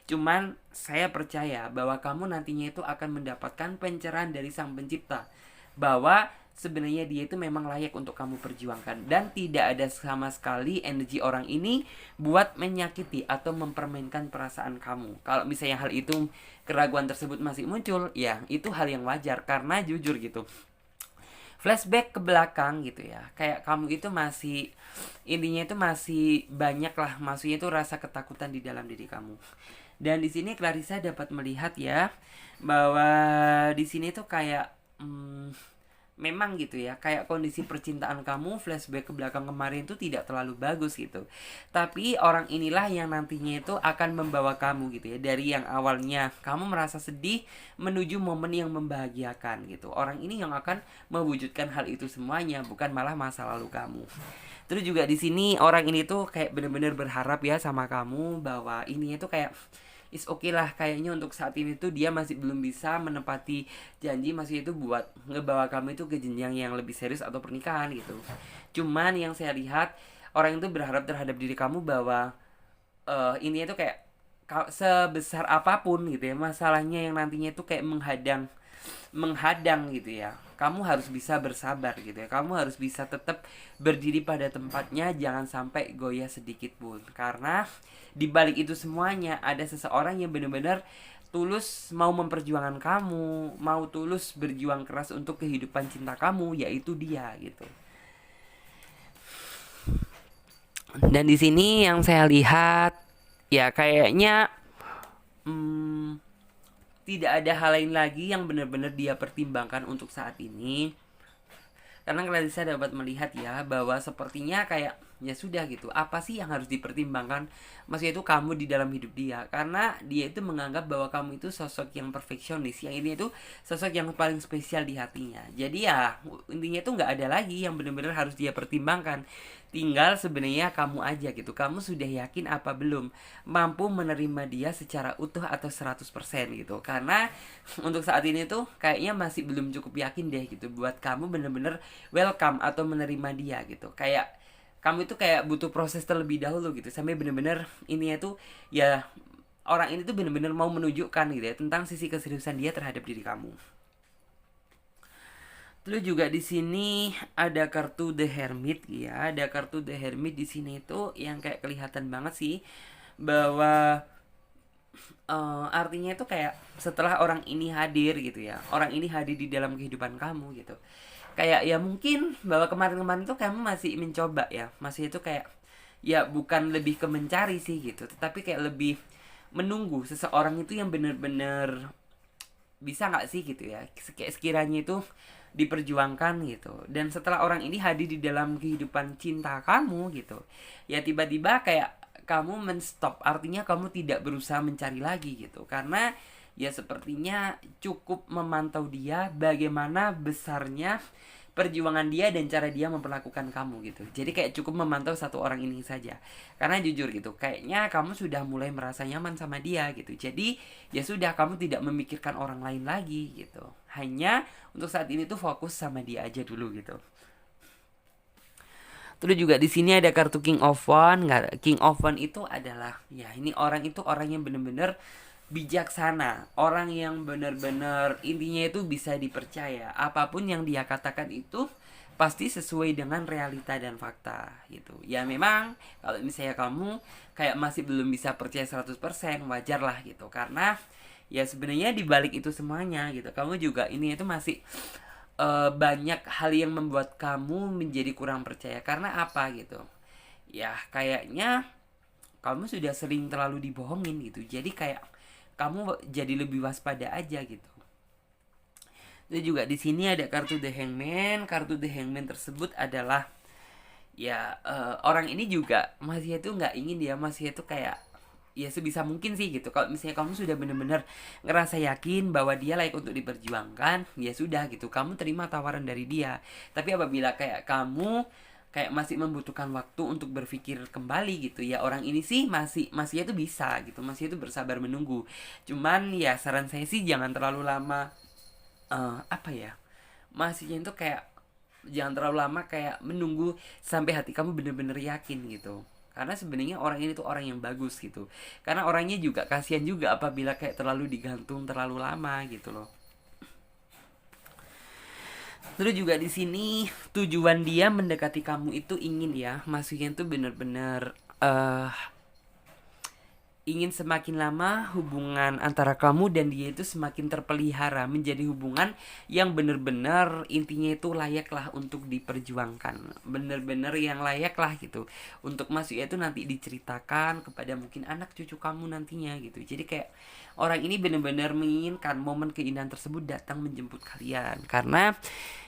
cuman saya percaya bahwa kamu nantinya itu akan mendapatkan pencerahan dari Sang Pencipta bahwa sebenarnya dia itu memang layak untuk kamu perjuangkan dan tidak ada sama sekali energi orang ini buat menyakiti atau mempermainkan perasaan kamu. Kalau misalnya hal itu keraguan tersebut masih muncul, ya itu hal yang wajar karena jujur gitu. Flashback ke belakang gitu ya. Kayak kamu itu masih intinya itu masih banyak lah maksudnya itu rasa ketakutan di dalam diri kamu. Dan di sini Clarissa dapat melihat ya bahwa di sini tuh kayak memang gitu ya kayak kondisi percintaan kamu flashback ke belakang kemarin itu tidak terlalu bagus gitu. Tapi orang inilah yang nantinya itu akan membawa kamu gitu ya dari yang awalnya kamu merasa sedih menuju momen yang membahagiakan gitu. Orang ini yang akan mewujudkan hal itu semuanya, bukan malah masa lalu kamu. Terus juga di sini orang ini tuh kayak bener-bener berharap ya sama kamu bahwa ininya tuh kayak is okay lah kayaknya untuk saat ini tuh dia masih belum bisa menepati janji masih itu buat ngebawa kamu itu ke jenjang yang lebih serius atau pernikahan gitu. Cuman yang saya lihat orang itu berharap terhadap diri kamu bahwa ini itu kayak sebesar apapun gitu ya masalahnya yang nantinya itu kayak menghadang gitu ya, kamu harus bisa bersabar gitu ya, kamu harus bisa tetap berdiri pada tempatnya, jangan sampai goyah sedikit pun. Karena di balik itu semuanya ada seseorang yang benar-benar tulus mau memperjuangkan kamu, mau tulus berjuang keras untuk kehidupan cinta kamu, yaitu dia gitu. Dan di sini yang saya lihat ya kayaknya tidak ada hal lain lagi yang benar-benar dia pertimbangkan untuk saat ini. Karena Clarissa dapat melihat ya bahwa sepertinya kayak ya sudah gitu, apa sih yang harus dipertimbangkan maksudnya itu kamu di dalam hidup dia, karena dia itu menganggap bahwa kamu itu sosok yang perfeksionis, yang ini itu sosok yang paling spesial di hatinya. Jadi ya intinya itu nggak ada lagi yang benar-benar harus dia pertimbangkan, tinggal sebenarnya kamu aja gitu, kamu sudah yakin apa belum mampu menerima dia secara utuh atau 100% gitu. Karena untuk saat ini tuh kayaknya masih belum cukup yakin deh gitu buat kamu bener-bener welcome atau menerima dia gitu. Kayak kamu itu kayak butuh proses terlebih dahulu gitu sampai bener-bener ininya tuh ya orang ini tuh bener-bener mau menunjukkan gitu ya tentang sisi keseriusan dia terhadap diri kamu. Terus juga di sini ada kartu The Hermit ya, ada kartu The Hermit di sini itu yang kayak kelihatan banget sih bahwa artinya itu kayak setelah orang ini hadir gitu ya, orang ini hadir di dalam kehidupan kamu gitu, kayak ya mungkin bahwa kemarin-kemarin tuh kamu masih mencoba ya, masih itu kayak ya bukan lebih ke mencari sih gitu, tetapi kayak lebih menunggu seseorang itu yang bener-bener bisa nggak sih gitu ya, kayak sekiranya itu diperjuangkan gitu. Dan setelah orang ini hadir di dalam kehidupan cinta kamu gitu, ya tiba-tiba kayak kamu menstop, artinya kamu tidak berusaha mencari lagi gitu, karena ya sepertinya cukup memantau dia, bagaimana besarnya perjuangan dia dan cara dia memperlakukan kamu gitu. Jadi kayak cukup memantau satu orang ini saja. Karena jujur gitu, kayaknya kamu sudah mulai merasa nyaman sama dia gitu. Jadi ya sudah, kamu tidak memikirkan orang lain lagi gitu. Hanya untuk saat ini tuh fokus sama dia aja dulu gitu. Terus juga di sini ada kartu King of Wands. King of Wands itu adalah ya ini orang itu orang yang bener-bener bijaksana, orang yang benar-benar intinya itu bisa dipercaya. Apapun yang dia katakan itu pasti sesuai dengan realita dan fakta gitu. Ya memang kalau misalnya kamu kayak masih belum bisa percaya 100%, wajar lah gitu. Karena ya sebenarnya di balik itu semuanya gitu, kamu juga ini itu masih banyak hal yang membuat kamu menjadi kurang percaya. Karena apa gitu? Ya kayaknya kamu sudah sering terlalu dibohongin gitu. Jadi kayak kamu jadi lebih waspada aja gitu. Itu juga di sini ada kartu The Hangman. Kartu The Hangman tersebut adalah ya orang ini juga masih itu nggak ingin dia, masih itu kayak ya sebisa mungkin sih gitu. Kalau misalnya kamu sudah benar-benar ngerasa yakin bahwa dia layak untuk diperjuangkan, ya sudah gitu, kamu terima tawaran dari dia. Tapi apabila kayak kamu kayak masih membutuhkan waktu untuk berpikir kembali gitu ya, orang ini sih masih itu bisa gitu, masih itu bersabar menunggu. Cuman ya saran saya sih jangan terlalu lama, apa ya, masihnya itu kayak jangan terlalu lama kayak menunggu sampai hati kamu bener-bener yakin gitu. Karena sebenarnya orang ini tuh orang yang bagus gitu. Karena orangnya juga kasihan juga apabila kayak terlalu digantung terlalu lama gitu loh. Terus juga di sini tujuan dia mendekati kamu itu ingin ya, maksudnya tuh bener-bener ingin semakin lama hubungan antara kamu dan dia itu semakin terpelihara, menjadi hubungan yang benar-benar intinya itu layaklah untuk diperjuangkan, benar-benar yang layaklah gitu untuk masuk itu nanti diceritakan kepada mungkin anak cucu kamu nantinya gitu. Jadi kayak orang ini benar-benar menginginkan momen keindahan tersebut datang menjemput kalian, karena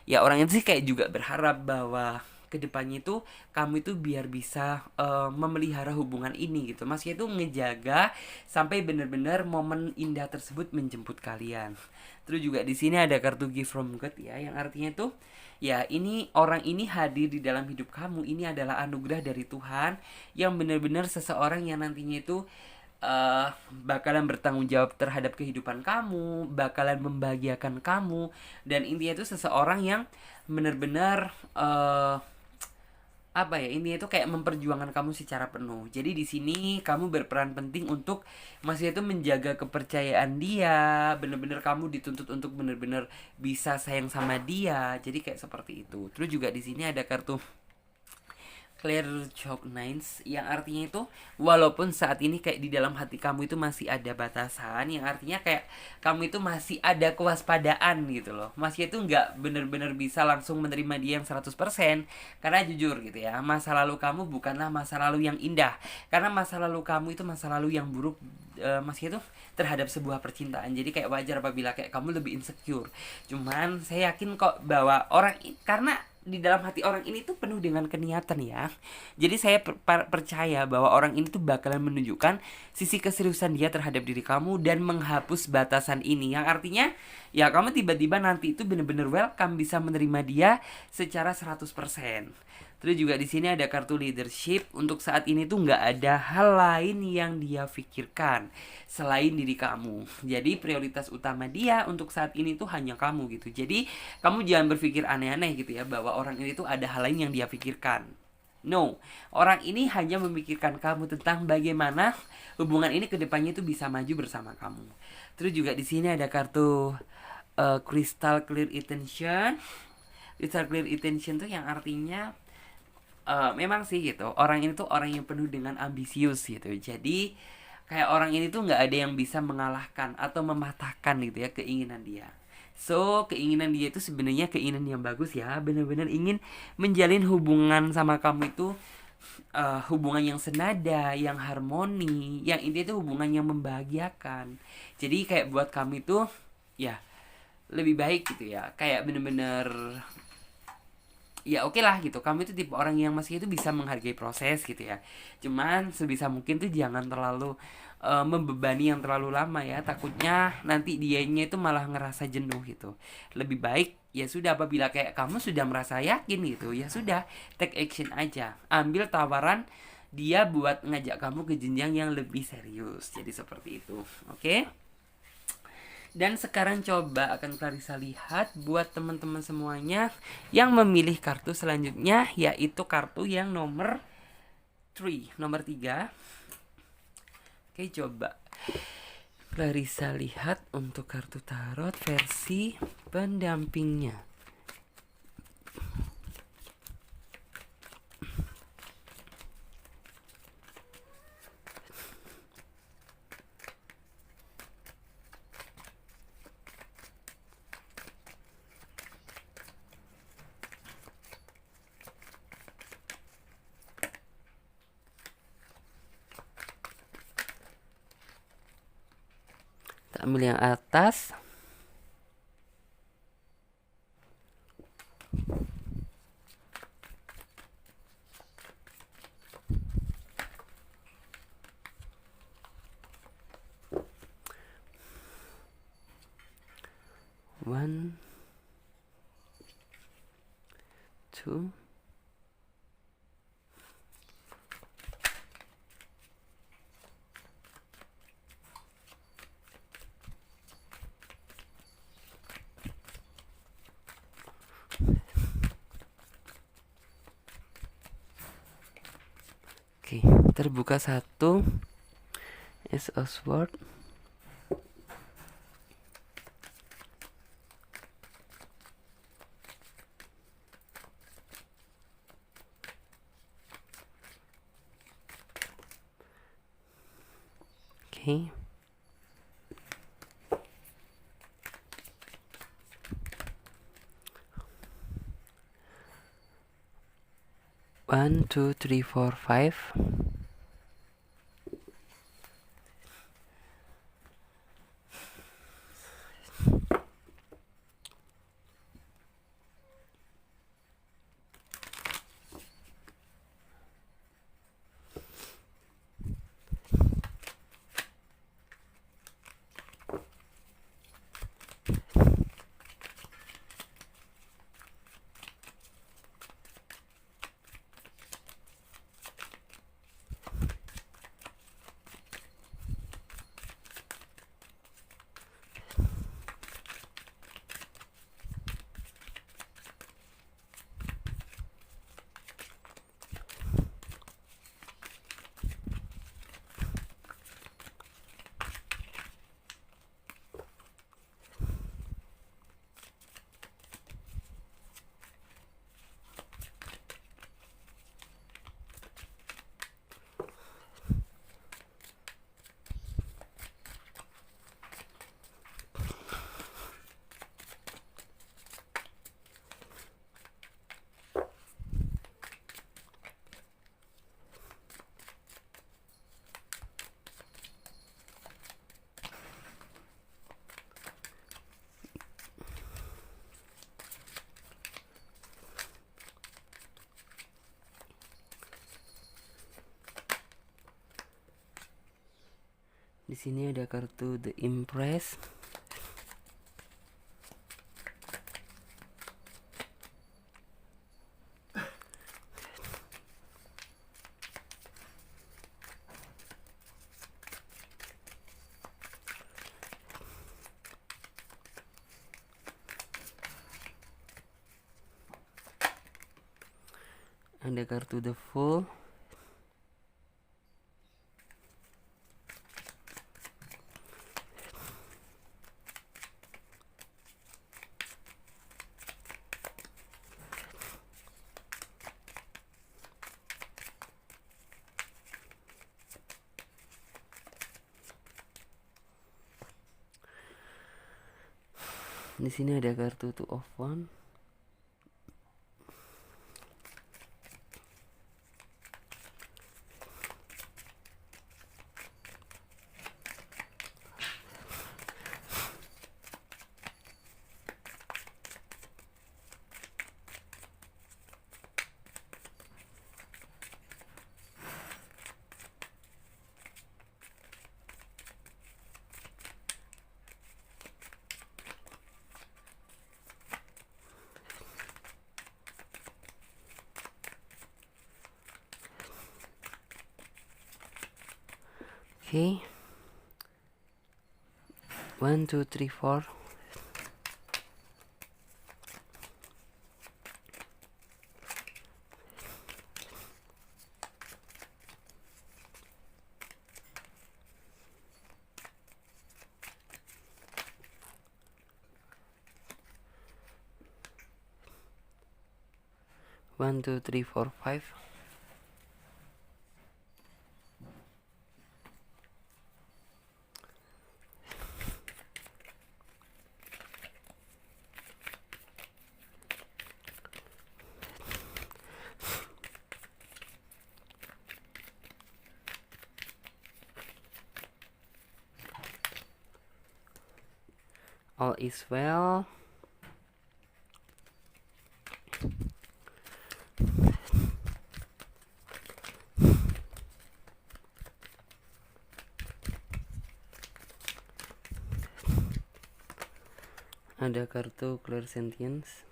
ya orang itu sih kayak juga berharap bahwa kedepannya itu kamu itu biar bisa memelihara hubungan ini gitu. Masnya itu ngejaga sampai benar-benar momen indah tersebut menjemput kalian. Terus juga di sini ada kartu gift from God ya, yang artinya tuh ya ini orang ini hadir di dalam hidup kamu, ini adalah anugerah dari Tuhan yang benar-benar seseorang yang nantinya itu bakalan bertanggung jawab terhadap kehidupan kamu, bakalan membahagiakan kamu, dan intinya itu seseorang yang benar-benar apa ya, ini itu kayak memperjuangkan kamu secara penuh. Jadi di sini kamu berperan penting untuk masih itu menjaga kepercayaan dia, bener-bener kamu dituntut untuk bener-bener bisa sayang sama dia. Jadi kayak seperti itu. Terus juga di sini ada kartu Clear Chalk Nines, yang artinya itu walaupun saat ini kayak di dalam hati kamu itu masih ada batasan, yang artinya kayak kamu itu masih ada kewaspadaan gitu loh, masih itu nggak bener-bener bisa langsung menerima dia yang 100%. Karena jujur gitu ya, masa lalu kamu bukanlah masa lalu yang indah, karena masa lalu kamu itu masa lalu yang buruk, masih itu terhadap sebuah percintaan. Jadi kayak wajar apabila kayak kamu lebih insecure. Cuman saya yakin kok bahwa orang karena di dalam hati orang ini tuh penuh dengan keniatan ya. Jadi saya percaya bahwa orang ini tuh bakalan menunjukkan sisi keseriusan dia terhadap diri kamu dan menghapus batasan ini. Yang artinya ya kamu tiba-tiba nanti itu bener-bener welcome bisa menerima dia secara 100%. Terus juga di sini ada kartu leadership. Untuk saat ini tuh nggak ada hal lain yang dia pikirkan selain diri kamu. Jadi prioritas utama dia untuk saat ini tuh hanya kamu gitu. Jadi kamu jangan berpikir aneh-aneh gitu ya, bahwa orang ini tuh ada hal lain yang dia pikirkan. No, orang ini hanya memikirkan kamu tentang bagaimana hubungan ini kedepannya itu bisa maju bersama kamu. Terus juga di sini ada kartu Crystal Clear Intention. Crystal Clear Intention tuh yang artinya memang sih gitu, orang ini tuh orang yang penuh dengan ambisius gitu. Jadi kayak orang ini tuh nggak ada yang bisa mengalahkan atau mematahkan gitu ya keinginan dia. So keinginan dia itu sebenarnya keinginan yang bagus ya, benar-benar ingin menjalin hubungan sama kamu itu hubungan yang senada, yang harmoni, yang intinya itu hubungan yang membahagiakan. Jadi kayak buat kami tuh ya lebih baik gitu ya, kayak bener-bener ya oke lah gitu, kamu itu tipe orang yang masih itu bisa menghargai proses gitu ya. Cuman sebisa mungkin tuh jangan terlalu membebani yang terlalu lama ya, takutnya nanti dianya itu malah ngerasa jenuh gitu. Lebih baik ya sudah, apabila kayak kamu sudah merasa yakin gitu ya sudah, take action aja, ambil tawaran dia buat ngajak kamu ke jenjang yang lebih serius. Jadi seperti itu, oke? Dan sekarang coba akan Clarissa lihat buat teman-teman semuanya yang memilih kartu selanjutnya, yaitu kartu yang nomor 3, nomor 3. Oke, coba Clarissa lihat untuk kartu tarot versi pendampingnya. Kita ambil yang atas. One, two, oke, terbuka satu Ace of Swords. Oke. One, two, three, four, five. Di sini ada kartu The Empress. Ada kartu The Fool. Di sini ada kartu Two of Wands. Okay. 1, 2, 3, 4. One, two, three, four, five. All is well. Ada kartu Clairsentience.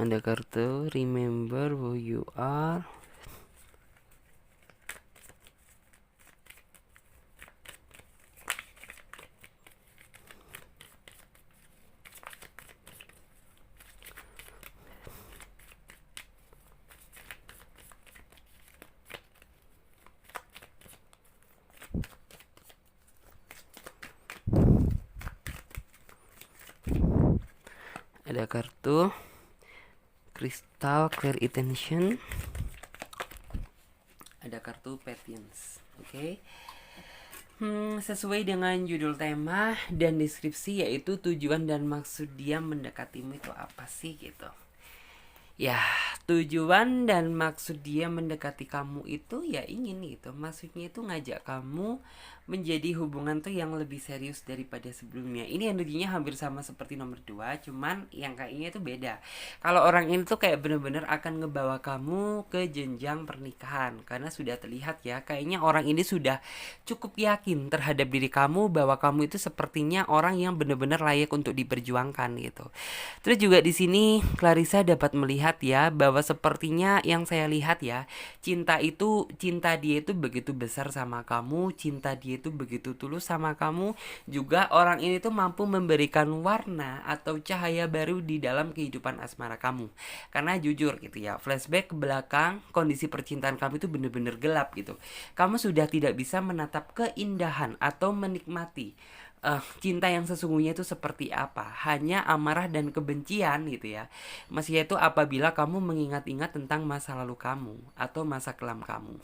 Ada kartu Remember Who You Are. Ada kartu Crystal Clear Intention. Ada kartu Patience. Oke. Sesuai dengan judul tema dan deskripsi, yaitu tujuan dan maksud dia mendekatimu itu apa sih gitu. Ya, tujuan dan maksud dia mendekati kamu itu ya ingin gitu. Maksudnya itu ngajak kamu menjadi hubungan tuh yang lebih serius daripada sebelumnya. Ini energinya hampir sama seperti nomor 2, cuman yang kayaknya itu beda. Kalau orang ini tuh kayak bener-bener akan ngebawa kamu ke jenjang pernikahan. Karena sudah terlihat ya, kayaknya orang ini sudah cukup yakin terhadap diri kamu bahwa kamu itu sepertinya orang yang bener-bener layak untuk diperjuangkan gitu. Terus juga di sini Clarissa dapat melihat ya bahwa sepertinya yang saya lihat ya, cinta dia itu begitu besar sama kamu, cinta dia itu begitu tulus sama kamu. Juga orang ini tuh mampu memberikan warna atau cahaya baru di dalam kehidupan asmara kamu. Karena jujur gitu ya, flashback ke belakang, kondisi percintaan kamu itu bener-bener gelap gitu. Kamu sudah tidak bisa menatap keindahan atau menikmati cinta yang sesungguhnya itu seperti apa. Hanya amarah dan kebencian gitu ya. Masih itu apabila kamu mengingat-ingat tentang masa lalu kamu atau masa kelam kamu.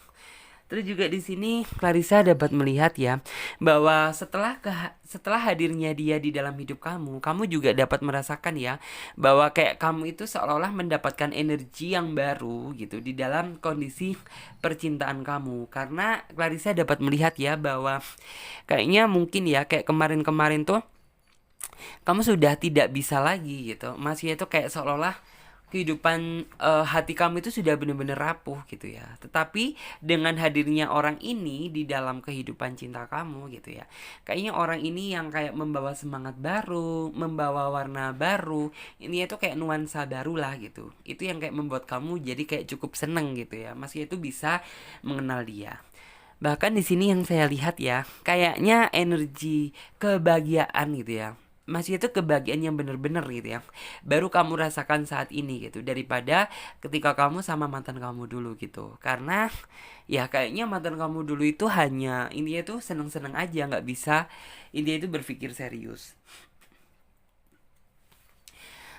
Terus juga di sini Clarissa dapat melihat ya bahwa setelah hadirnya dia di dalam hidup kamu juga dapat merasakan ya bahwa kayak kamu itu seolah-olah mendapatkan energi yang baru gitu di dalam kondisi percintaan kamu. Karena Clarissa dapat melihat ya bahwa kayaknya mungkin ya kayak kemarin-kemarin tuh kamu sudah tidak bisa lagi gitu. Masih itu kayak seolah-olah kehidupan hati kamu itu sudah benar-benar rapuh gitu ya. Tetapi dengan hadirnya orang ini di dalam kehidupan cinta kamu gitu ya. Kayaknya orang ini yang kayak membawa semangat baru, membawa warna baru. Ini itu kayak nuansa baru lah gitu. Itu yang kayak membuat kamu jadi kayak cukup seneng gitu ya. Masih itu bisa mengenal dia. Bahkan di sini yang saya lihat ya, kayaknya energi kebahagiaan gitu ya. Masih itu kebahagiaan yang bener-bener gitu ya. Baru kamu rasakan saat ini gitu daripada ketika kamu sama mantan kamu dulu gitu. Karena ya kayaknya mantan kamu dulu itu hanya ini itu seneng-seneng aja, nggak bisa ini itu berpikir serius.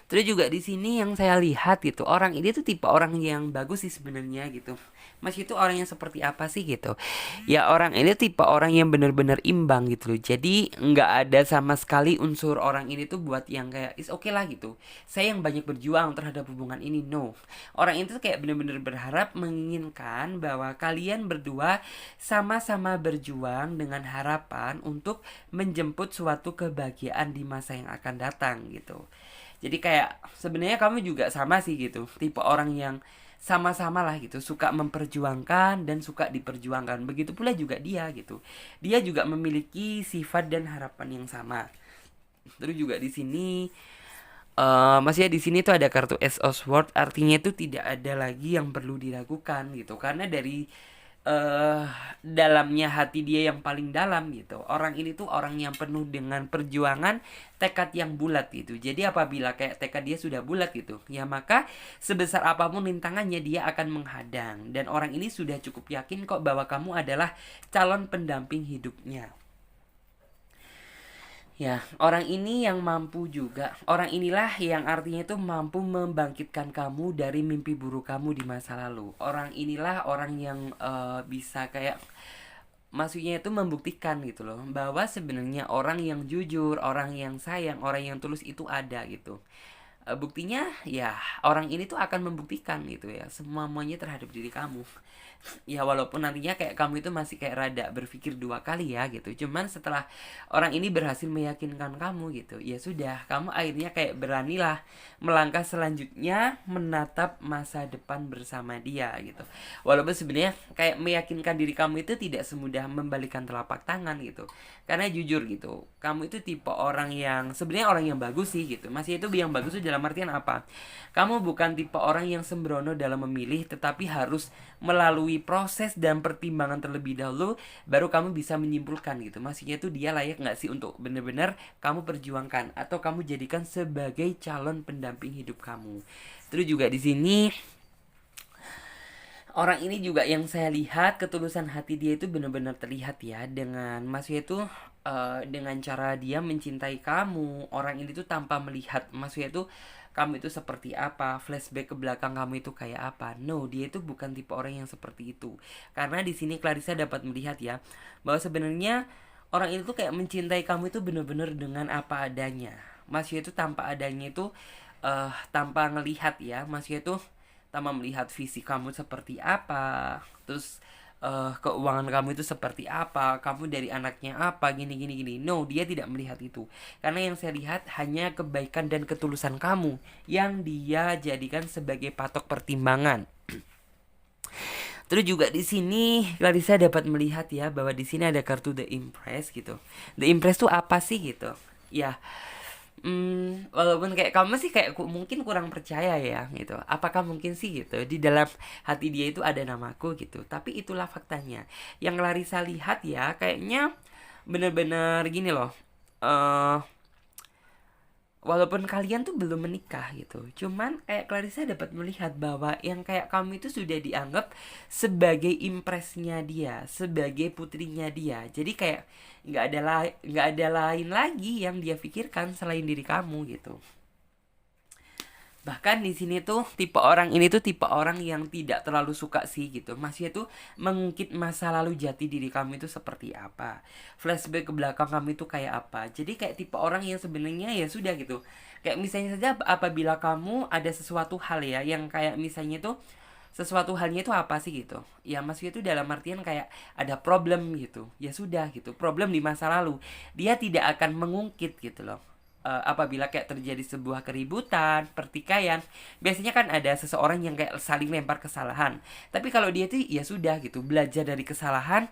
Terus juga di sini yang saya lihat gitu, orang ini tuh tipe orang yang bagus sih sebenarnya gitu. Mas itu orang yang seperti apa sih gitu? Ya orang ini tipe orang yang benar-benar imbang gitu loh. Jadi nggak ada sama sekali unsur orang ini tuh buat yang kayak is oke lah gitu. Saya yang banyak berjuang terhadap hubungan ini, no. Orang itu tuh kayak benar-benar berharap menginginkan bahwa kalian berdua sama-sama berjuang dengan harapan untuk menjemput suatu kebahagiaan di masa yang akan datang gitu. Jadi kayak sebenarnya kamu juga sama sih gitu. Tipe orang yang sama-sama lah gitu, suka memperjuangkan dan suka diperjuangkan. Begitu pula juga dia gitu. Dia juga memiliki sifat dan harapan yang sama. Terus juga di sini masih di sini tuh ada kartu Ace of Swords, artinya itu tidak ada lagi yang perlu diragukan gitu. Karena dari eh dalamnya hati dia yang paling dalam gitu. Orang ini tuh orang yang penuh dengan perjuangan, tekad yang bulat gitu. Jadi apabila kayak tekad dia sudah bulat gitu, ya maka sebesar apapun rintangannya dia akan menghadang. Dan orang ini sudah cukup yakin kok bahwa kamu adalah calon pendamping hidupnya. Ya, orang ini yang mampu juga. Orang inilah yang artinya itu mampu membangkitkan kamu dari mimpi buruk kamu di masa lalu. Orang inilah orang yang bisa kayak maksudnya itu membuktikan gitu loh bahwa sebenarnya orang yang jujur, orang yang sayang, orang yang tulus itu ada gitu. Buktinya ya orang ini tuh akan membuktikan gitu ya semuanya terhadap diri kamu. Ya walaupun nantinya kayak kamu itu masih kayak rada berpikir dua kali ya gitu. Cuman setelah orang ini berhasil meyakinkan kamu gitu, ya sudah, kamu akhirnya kayak beranilah melangkah selanjutnya menatap masa depan bersama dia gitu. Walaupun sebenarnya kayak meyakinkan diri kamu itu tidak semudah membalikan telapak tangan gitu. Karena jujur gitu, kamu itu tipe orang yang sebenarnya orang yang bagus sih gitu. Masih itu yang bagus itu dalam artian apa? Kamu bukan tipe orang yang sembrono dalam memilih, tetapi harus melalui proses dan pertimbangan terlebih dahulu baru kamu bisa menyimpulkan gitu. Maksudnya itu dia layak nggak sih untuk benar-benar kamu perjuangkan atau kamu jadikan sebagai calon pendamping hidup kamu. Terus juga di sini orang ini juga yang saya lihat ketulusan hati dia itu benar-benar terlihat ya dengan maksudnya itu dengan cara dia mencintai kamu. Orang ini tuh tanpa melihat maksudnya itu kamu itu seperti apa, flashback ke belakang kamu itu kayak apa. No, dia itu bukan tipe orang yang seperti itu. Karena di sini Clarissa dapat melihat ya bahwa sebenarnya orang itu tuh kayak mencintai kamu itu benar-benar dengan apa adanya. Maksudnya itu tanpa adanya itu tanpa ngelihat ya, maksudnya itu tanpa melihat visi kamu seperti apa, terus keuangan kamu itu seperti apa, kamu dari anaknya apa, gini gini gini. No, dia tidak melihat itu. Karena yang saya lihat hanya kebaikan dan ketulusan kamu yang dia jadikan sebagai patok pertimbangan. Terus juga di sini Clarissa dapat melihat ya bahwa di sini ada kartu The Empress gitu. The Empress tuh apa sih gitu? Ya, walaupun kayak kamu sih kayak mungkin kurang percaya ya gitu. Apakah mungkin sih gitu di dalam hati dia itu ada namaku gitu. Tapi itulah faktanya. Yang Larissa lihat ya kayaknya bener-bener gini loh. eh Walaupun kalian tuh belum menikah gitu, cuman kayak Clarissa dapat melihat bahwa yang kayak kamu itu sudah dianggap sebagai impresnya dia, sebagai putrinya dia. Jadi kayak nggak ada lain lagi yang dia pikirkan selain diri kamu gitu. Bahkan di sini tuh tipe orang ini tuh tipe orang yang tidak terlalu suka sih gitu. Maksudnya tuh mengungkit masa lalu jati diri kamu itu seperti apa. Flashback ke belakang kamu itu kayak apa. Jadi kayak tipe orang yang sebenarnya ya sudah gitu. Kayak misalnya saja apabila kamu ada sesuatu hal ya yang kayak misalnya tuh sesuatu halnya itu apa sih gitu. Ya maksudnya itu dalam artian kayak ada problem gitu. Ya sudah gitu. Problem di masa lalu. Dia tidak akan mengungkit gitu loh. Apabila kayak terjadi sebuah keributan, pertikaian, biasanya kan ada seseorang yang kayak saling lempar kesalahan. Tapi kalau dia tuh ya sudah gitu, belajar dari kesalahan,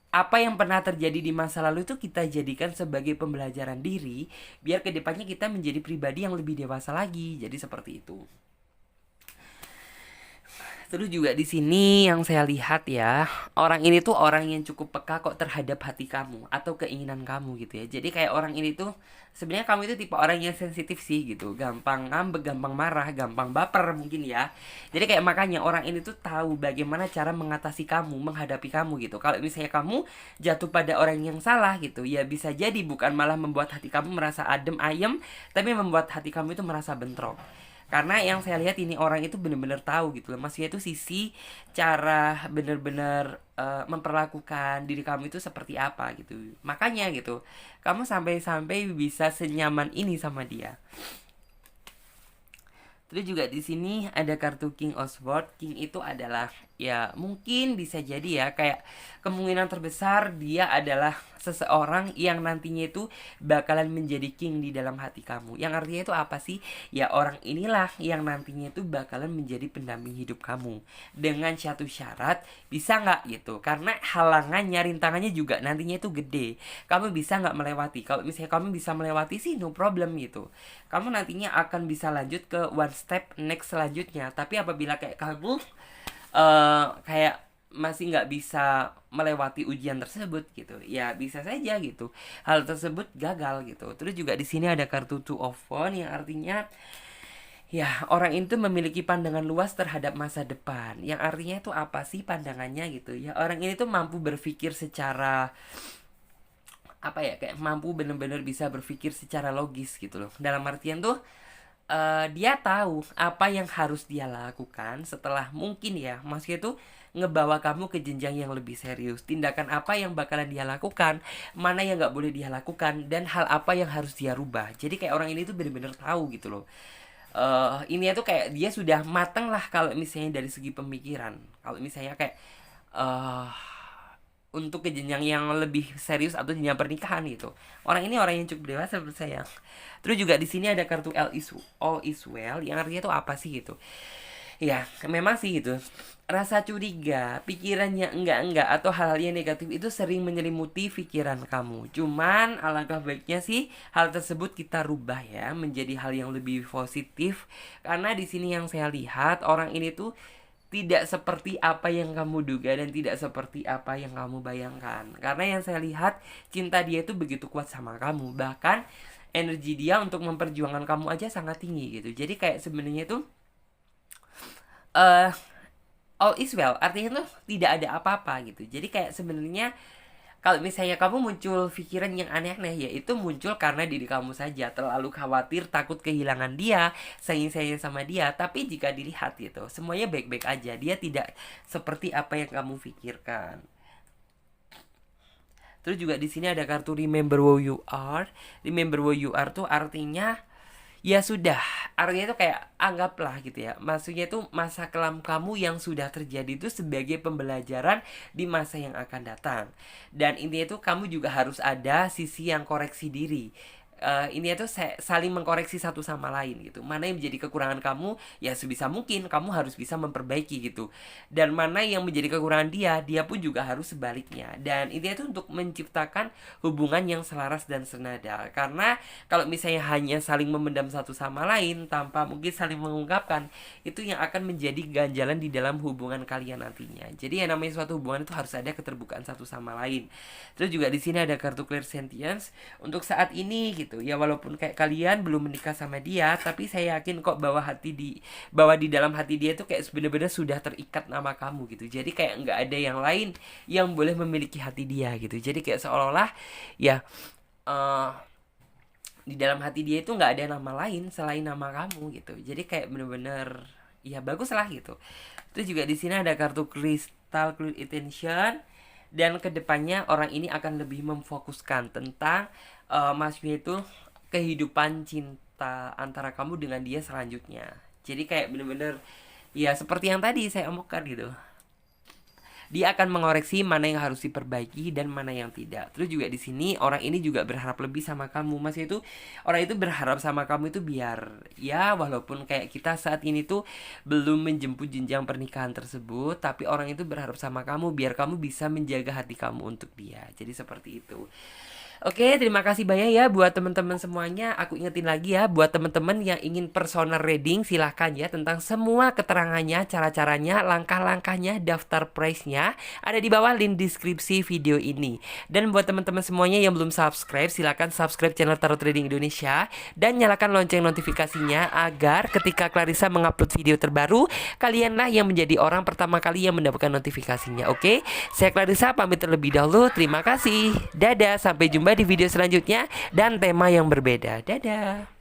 apa yang pernah terjadi di masa lalu itu kita jadikan sebagai pembelajaran diri, biar kedepannya kita menjadi pribadi yang lebih dewasa lagi. Jadi seperti itu. Terus juga di sini yang saya lihat ya, orang ini tuh orang yang cukup peka kok terhadap hati kamu atau keinginan kamu gitu ya. Jadi kayak orang ini tuh sebenarnya kamu itu tipe orang yang sensitif sih gitu, gampang ngambek, gampang marah, gampang baper mungkin ya. Jadi kayak makanya orang ini tuh tahu bagaimana cara mengatasi kamu, menghadapi kamu gitu. Kalau misalnya kamu jatuh pada orang yang salah gitu, ya bisa jadi bukan malah membuat hati kamu merasa adem ayem, tapi membuat hati kamu itu merasa bentrok. Karena yang saya lihat ini orang itu benar-benar tahu gitu loh. Maksudnya itu sisi cara benar-benar memperlakukan diri kamu itu seperti apa gitu. Makanya gitu, kamu sampai-sampai bisa senyaman ini sama dia. Terus juga di sini ada kartu King of Swords. King itu adalah ya mungkin bisa jadi ya kayak kemungkinan terbesar dia adalah seseorang yang nantinya itu bakalan menjadi king di dalam hati kamu. Yang artinya itu apa sih? Ya orang inilah yang nantinya itu bakalan menjadi pendamping hidup kamu. Dengan satu syarat, bisa nggak gitu? Karena halangannya, rintangannya juga nantinya itu gede. Kamu bisa nggak melewati? Kalau misalnya kamu bisa melewati sih no problem gitu. Kamu nantinya akan bisa lanjut ke one step next selanjutnya. Tapi apabila kayak kamu kayak masih nggak bisa melewati ujian tersebut gitu, ya bisa saja gitu hal tersebut gagal gitu. Terus juga di sini ada kartu Two of Wands yang artinya ya orang itu memiliki pandangan luas terhadap masa depan. Yang artinya itu apa sih pandangannya gitu ya, orang ini tuh mampu berpikir secara apa ya, kayak mampu bener-bener bisa berpikir secara logis gitu loh. Dalam artian tuh dia tahu apa yang harus dia lakukan setelah mungkin ya maksudnya tuh ngebawa kamu ke jenjang yang lebih serius. Tindakan apa yang bakalan dia lakukan, mana yang nggak boleh dia lakukan, dan hal apa yang harus dia rubah. Jadi kayak orang ini tuh bener-bener tahu gitu loh. Ini tuh kayak dia sudah mateng lah kalau misalnya dari segi pemikiran. Kalau misalnya kayak eh untuk ke jenjang yang lebih serius atau jenjang pernikahan gitu. Orang ini orang yang cukup dewasa menurut saya. Terus juga di sini ada kartu All is well yang artinya itu apa sih gitu. Ya, memang sih gitu. Rasa curiga, pikirannya enggak atau hal-hal yang negatif itu sering menyelimuti pikiran kamu. Cuman alangkah baiknya sih hal tersebut kita rubah ya menjadi hal yang lebih positif. Karena di sini yang saya lihat orang ini tuh tidak seperti apa yang kamu duga dan tidak seperti apa yang kamu bayangkan. Karena yang saya lihat cinta dia itu begitu kuat sama kamu. Bahkan energi dia untuk memperjuangkan kamu aja sangat tinggi gitu. Jadi kayak sebenarnya tuh eh all is well artinya tuh tidak ada apa-apa gitu. Jadi kayak sebenarnya kalau misalnya kamu muncul pikiran yang aneh-aneh, ya itu muncul karena diri kamu saja terlalu khawatir, takut kehilangan dia, sayang-sayang sama dia. Tapi jika dilihat gitu, semuanya baik-baik aja. Dia tidak seperti apa yang kamu pikirkan. Terus juga di sini ada kartu Remember Who You Are. Remember Who You Are tuh artinya ya sudah, artinya itu kayak anggaplah gitu ya, maksudnya itu masa kelam kamu yang sudah terjadi itu sebagai pembelajaran di masa yang akan datang. Dan intinya itu kamu juga harus ada sisi yang koreksi diri. Ini itu saling mengkoreksi satu sama lain gitu. Mana yang menjadi kekurangan kamu, ya sebisa mungkin kamu harus bisa memperbaiki gitu. Dan mana yang menjadi kekurangan dia, dia pun juga harus sebaliknya. Dan intinya itu untuk menciptakan hubungan yang selaras dan senada. Karena kalau misalnya hanya saling memendam satu sama lain tanpa mungkin saling mengungkapkan, itu yang akan menjadi ganjalan di dalam hubungan kalian nantinya. Jadi yang namanya suatu hubungan itu harus ada keterbukaan satu sama lain. Terus juga di sini ada kartu Clairsentience untuk saat ini gitu. Ya walaupun kayak kalian belum menikah sama dia, tapi saya yakin kok bahwa di dalam hati dia tuh kayak bener-bener sudah terikat nama kamu gitu. Jadi kayak nggak ada yang lain yang boleh memiliki hati dia gitu. Jadi kayak seolah-olah ya uh, di dalam hati dia itu nggak ada nama lain selain nama kamu gitu. Jadi kayak bener-bener ya bagus lah gitu. Terus juga di sini ada kartu kristal clear intention, dan kedepannya orang ini akan lebih memfokuskan tentang maksudnya itu kehidupan cinta antara kamu dengan dia selanjutnya. Jadi kayak bener-bener ya seperti yang tadi saya omongkan gitu, dia akan mengoreksi mana yang harus diperbaiki dan mana yang tidak. Terus juga di sini orang ini juga berharap lebih sama kamu. Mas itu orang itu berharap sama kamu itu biar ya walaupun kayak kita saat ini tuh belum menjemput jenjang pernikahan tersebut, tapi orang itu berharap sama kamu biar kamu bisa menjaga hati kamu untuk dia. Jadi seperti itu. Oke, terima kasih banyak ya buat teman-teman semuanya. Aku ingetin lagi ya buat teman-teman yang ingin personal reading, silahkan ya tentang semua keterangannya, cara-caranya, langkah-langkahnya, daftar price-nya ada di bawah link deskripsi video ini. Dan buat teman-teman semuanya yang belum subscribe, silahkan subscribe channel Tarot Trading Indonesia dan nyalakan lonceng notifikasinya agar ketika Clarissa mengupload video terbaru, kalianlah yang menjadi orang pertama kali yang mendapatkan notifikasinya. Oke, saya Clarissa pamit terlebih dahulu. Terima kasih. Dadah, sampai jumpa di video selanjutnya dan tema yang berbeda. Dadah.